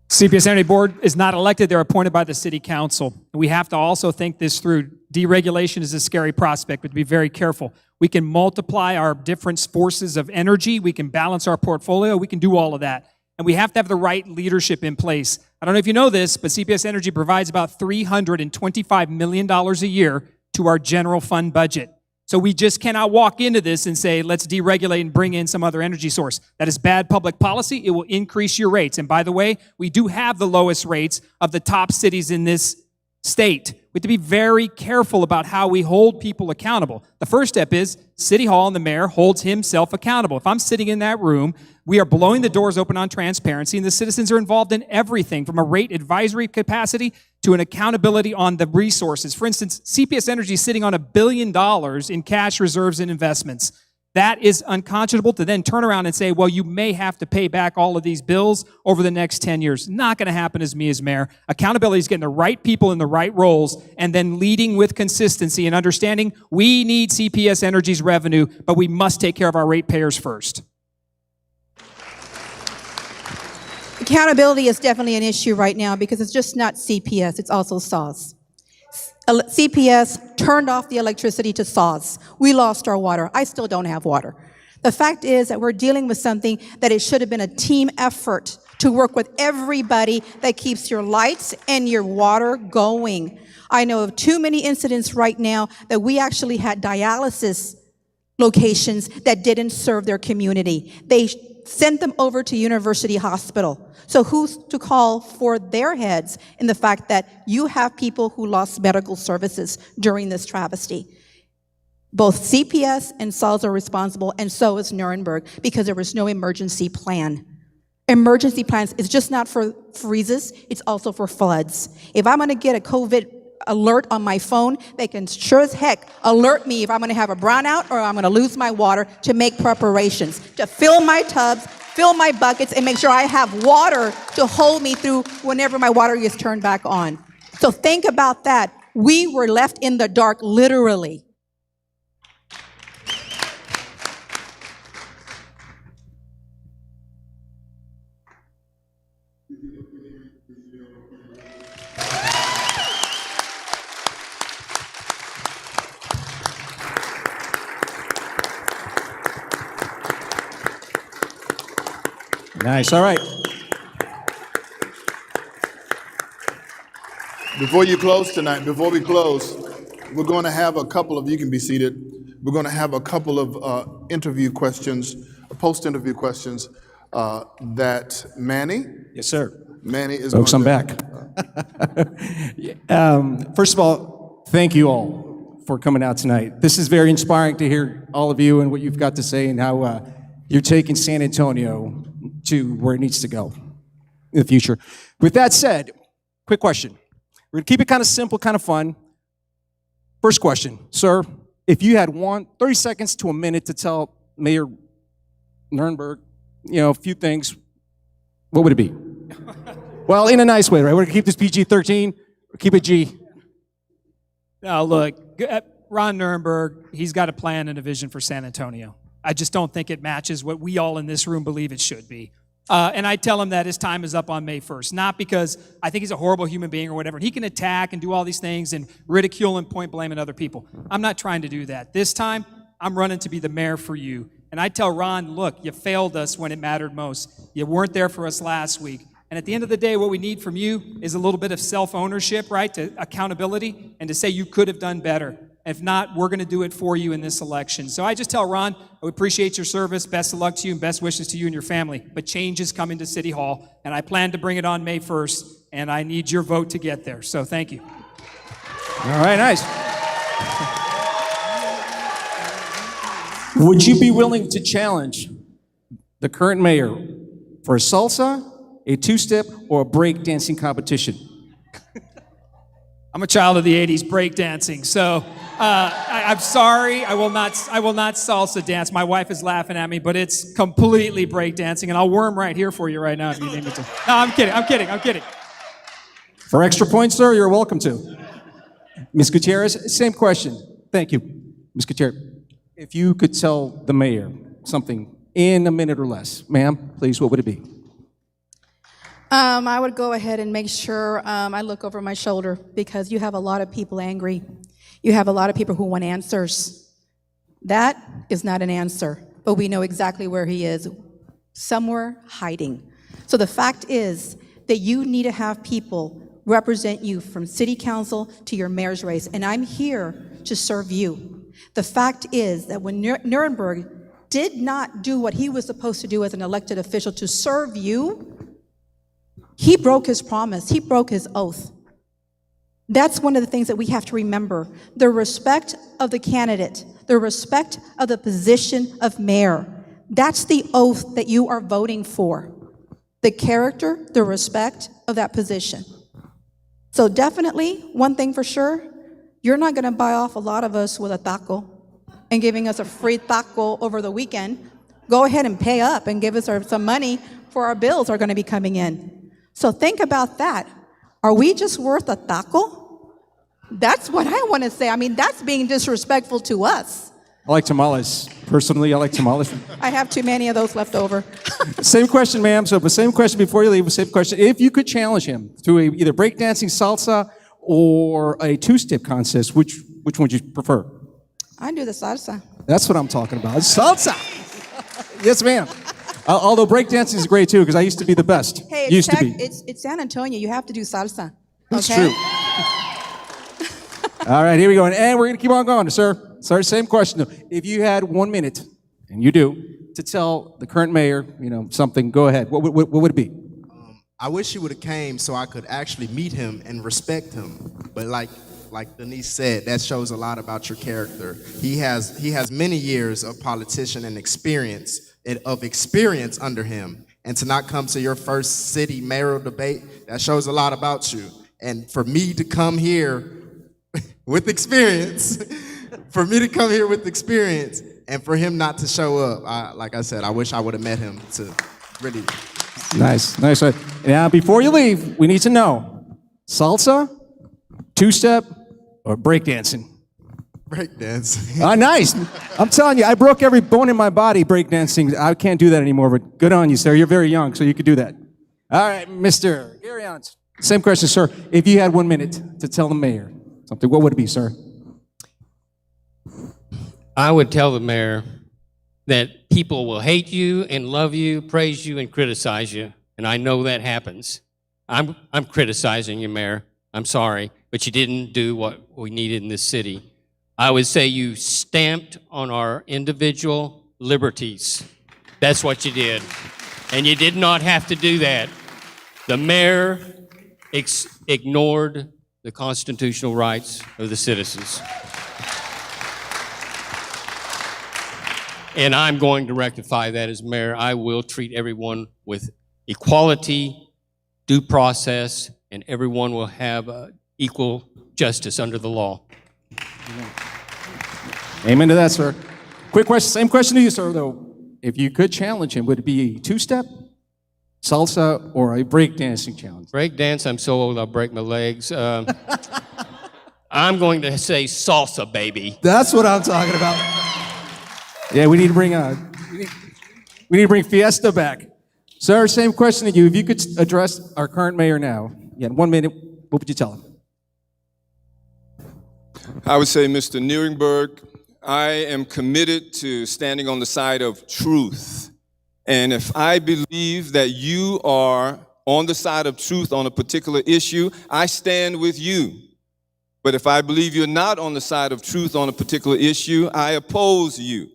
CPS Energy Board is not elected, they're appointed by the City Council. We have to also think this through. Deregulation is a scary prospect, but to be very careful. We can multiply our different sources of energy, we can balance our portfolio, we can do all of that. And we have to have the right leadership in place. I don't know if you know this, but CPS Energy provides about $325 million a year to our general fund budget. So we just cannot walk into this and say, let's deregulate and bring in some other energy source. That is bad public policy. It will increase your rates. And by the way, we do have the lowest rates of the top cities in this state. We have to be very careful about how we hold people accountable. The first step is City Hall and the mayor holds himself accountable. If I'm sitting in that room, we are blowing the doors open on transparency, and the citizens are involved in everything from a rate advisory capacity to an accountability on the resources. For instance, CPS Energy is sitting on $1 billion in cash reserves and investments. That is unconscionable to then turn around and say, well, you may have to pay back all of these bills over the next 10 years. Not going to happen as me as mayor. Accountability is getting the right people in the right roles and then leading with consistency and understanding we need CPS Energy's revenue, but we must take care of our ratepayers first. Accountability is definitely an issue right now because it's just not CPS, it's also SAWS. CPS turned off the electricity to SAWS. We lost our water. I still don't have water. The fact is that we're dealing with something that it should have been a team effort to work with everybody that keeps your lights and your water going. I know of too many incidents right now that we actually had dialysis locations that didn't serve their community. They sent them over to University Hospital. So who's to call for their heads in the fact that you have people who lost medical services during this travesty? Both CPS and SAWS are responsible, and so is Nuremberg, because there was no emergency plan. Emergency plans is just not for freezes, it's also for floods. If I'm gonna get a COVID alert on my phone, they can sure as heck alert me if I'm gonna have a brownout or I'm gonna lose my water to make preparations, to fill my tubs, fill my buckets, and make sure I have water to hold me through whenever my water gets turned back on. So think about that. We were left in the dark, literally. Nice. All right. Before you close tonight, before we close, we're going to have a couple of, you can be seated, we're going to have a couple of interview questions, post-interview questions that Manny. Yes, sir. Manny is Folks, I'm going back. First of all, thank you all for coming out tonight. This is very inspiring to hear all of you and what you've got to say and how you're taking San Antonio to where it needs to go in the future. With that said, quick question. We're going to keep it kind of simple, kind of fun. First question, sir. If you had 30 seconds to a minute to tell Mayor Nurnberg, a few things, what would it be? Well, in a nice way, right? We're going to keep this PG-13, keep it G. Now, look, Ron Nurnberg, he's got a plan and a vision for San Antonio. I just don't think it matches what we all in this room believe it should be. And I tell him that his time is up on May 1st, not because I think he's a horrible human being or whatever. He can attack and do all these things and ridicule and point blame at other people. I'm not trying to do that. This time, I'm running to be the mayor for you. And I tell Ron, look, you failed us when it mattered most. You weren't there for us last week. And at the end of the day, what we need from you is a little bit of self-ownership, right, to accountability, and to say you could have done better. If not, we're going to do it for you in this election. So I just tell Ron, I appreciate your service. Best of luck to you and best wishes to you and your family. But change is coming to City Hall, and I plan to bring it on May 1st, and I need your vote to get there. So thank you. All right, nice. Would you be willing to challenge the current mayor for a salsa, a two-step, or a break-dancing competition? I'm a child of the 80s breakdancing, so I'm sorry, I will not salsa dance. My wife is laughing at me, but it's completely breakdancing, and I'll worm right here for you right now if you need me to. No, I'm kidding. For extra points, sir, you're welcome to. Ms. Gutierrez, same question. Thank you. Ms. Gutierrez, if you could tell the mayor something in a minute or less, ma'am, please, what would it be? I would go ahead and make sure I look over my shoulder because you have a lot of people angry. You have a lot of people who want answers. That is not an answer, but we know exactly where he is, somewhere hiding. So the fact is that you need to have people represent you from city council to your mayor's race, and I'm here to serve you. The fact is that when Nuremberg did not do what he was supposed to do as an elected official to serve you, he broke his promise. He broke his oath. That's one of the things that we have to remember. The respect of the candidate, the respect of the position of mayor. That's the oath that you are voting for. The character, the respect of that position. So definitely, one thing for sure, you're not going to buy off a lot of us with a taco and giving us a free taco over the weekend. Go ahead and pay up and give us some money for our bills are going to be coming in. So think about that. Are we just worth a taco? That's what I want to say. I mean, that's being disrespectful to us. I like tamales. Personally, I like tamales. I have too many of those left over. Same question, ma'am. So the same question before you leave, same question. If you could challenge him to either breakdancing, salsa, or a two-step contest, which one would you prefer? I do the salsa. That's what I'm talking about. Salsa. Yes, ma'am. Although breakdancing is great too, because I used to be the best. Hey, it's San Antonio. You have to do salsa. That's okay? true. All right, here we go. And we're going to keep on going, sir. Sorry, same question. If you had 1 minute, and you do, to tell the current mayor, something, go ahead. What would it be? I wish he would have came so I could actually meet him and respect him. But like Denise said, that shows a lot about your character. He has many years of politician and experience under him. And to not come to your first city mayoral debate, that shows a lot about you. And for me to come here with experience, and for him not to show up, like I said, I wish I would have met him to really. Nice. Now, before you leave, we need to know, salsa, two-step, or breakdancing? Breakdancing. Nice. I'm telling you, I broke every bone in my body breakdancing. I can't do that anymore, but good on you, sir. You're very young, so you could do that. All right, Mr. Gary Ons. Same question, sir. If you had 1 minute to tell the mayor something, what would it be, sir? I would tell the mayor that people will hate you and love you, praise you and criticize you, and I know that happens. I'm criticizing you, Mayor. I'm sorry, but you didn't do what we needed in this city. I would say you stamped on our individual liberties. That's what you did. And you did not have to do that. The mayor ignored the constitutional rights of the citizens. And I'm going to rectify that as mayor. I will treat everyone with equality, due process, and everyone will have equal justice under the law. Amen to that, sir. Quick question, same question to you, sir, though. If you could challenge him, would it be a two-step, salsa, or a breakdancing challenge? Breakdance, I'm so old I'll break my legs. I'm going to say salsa, baby. That's what I'm talking about. Yeah, we need to bring Fiesta back. Sir, same question to you. If you could address our current mayor now, you had 1 minute, what would you tell him? I would say, Mr. Nierenberg, I am committed to standing on the side of truth. And if I believe that you are on the side of truth on a particular issue, I stand with you. But if I believe you're not on the side of truth on a particular issue, I oppose you.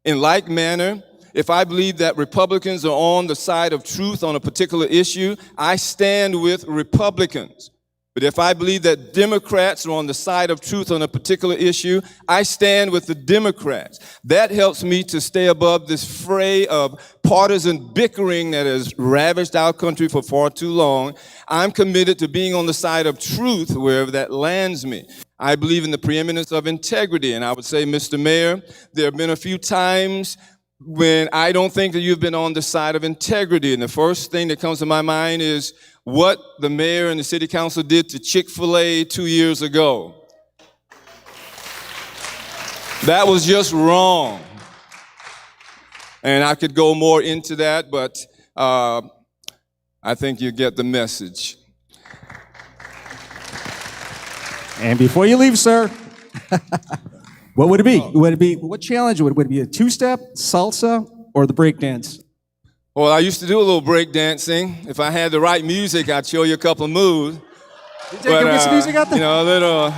In like manner, if I believe that Republicans are on the side of truth on a particular issue, I stand with Republicans. But if I believe that Democrats are on the side of truth on a particular issue, I stand with the Democrats. That helps me to stay above this fray of partisan bickering that has ravaged our country for far too long. I'm committed to being on the side of truth wherever that lands me. I believe in the preeminence of integrity, and I would say, Mr. Mayor, there have been a few times when I don't think that you've been on the side of integrity. And the first thing that comes to my mind is what the mayor and the city council did to Chick-fil-A 2 years ago. That was just wrong. And I could go more into that, but I think you get the message. And before you leave, sir, what would it be? What challenge would it be? A two-step, salsa, or the breakdance? Well, I used to do a little break dancing. If I had the right music, I'd show you a couple of moves. Did you get some music out there? You know, a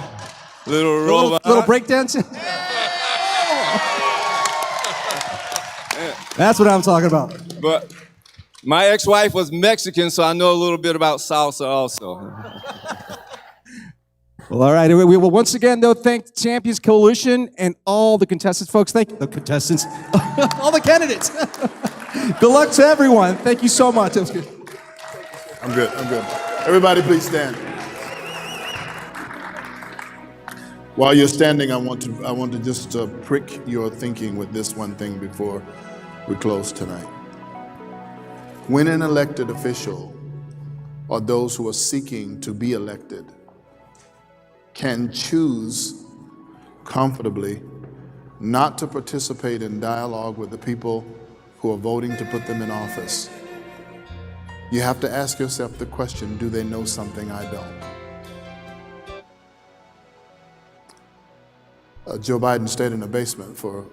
little robot. Little break dancing? That's what I'm talking about. But my ex-wife was Mexican, so I know a little bit about salsa also. Well, all right. We will once again, though, thank the Champions Coalition and all the contestants, folks. Thank you. The contestants. All the candidates. Good luck to everyone. Thank you so much. That was good. I'm good. Everybody please stand. While you're standing, I want to just prick your thinking with this one thing before we close tonight. When an elected official or those who are seeking to be elected can choose comfortably not to participate in dialogue with the people who are voting to put them in office, you have to ask yourself the question, do they know something I don't? Joe Biden stayed in the basement for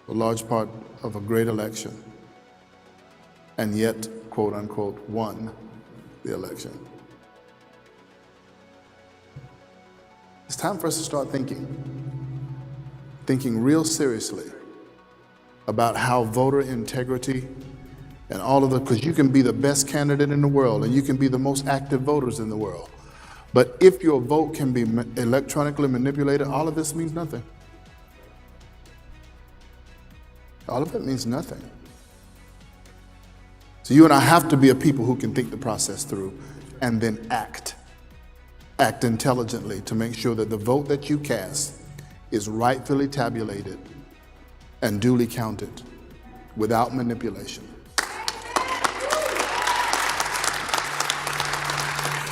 a large part of a great election and yet, quote unquote, won the election. It's time for us to start thinking real seriously about how voter integrity and all of the, because you can be the best candidate in the world and you can be the most active voters in the world. But if your vote can be electronically manipulated, all of this means nothing. All of it means nothing. So you and I have to be a people who can think the process through and then act intelligently to make sure that the vote that you cast is rightfully tabulated and duly counted without manipulation.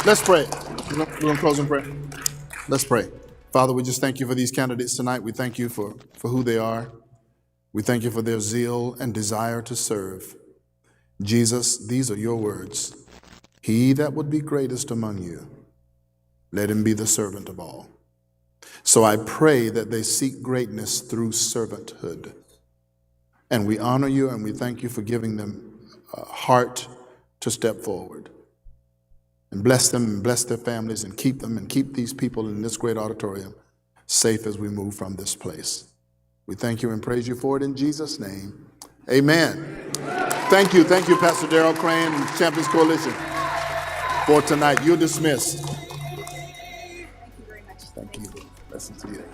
Let's pray. We're going to close in prayer. Let's pray. Father, we just thank you for these candidates tonight. We thank you for who they are. We thank you for their zeal and desire to serve. Jesus, these are your words. He that would be greatest among you, let him be the servant of all. So I pray that they seek greatness through servanthood. And we honor you and we thank you for giving them a heart to step forward. And bless them and bless their families and keep these people in this great auditorium safe as we move from this place. We thank you and praise you for it in Jesus' name. Amen. Thank you, Pastor Darrell Crane and Champions Coalition for tonight. You're dismissed. Thank you very much. Thank you. Blessings to you.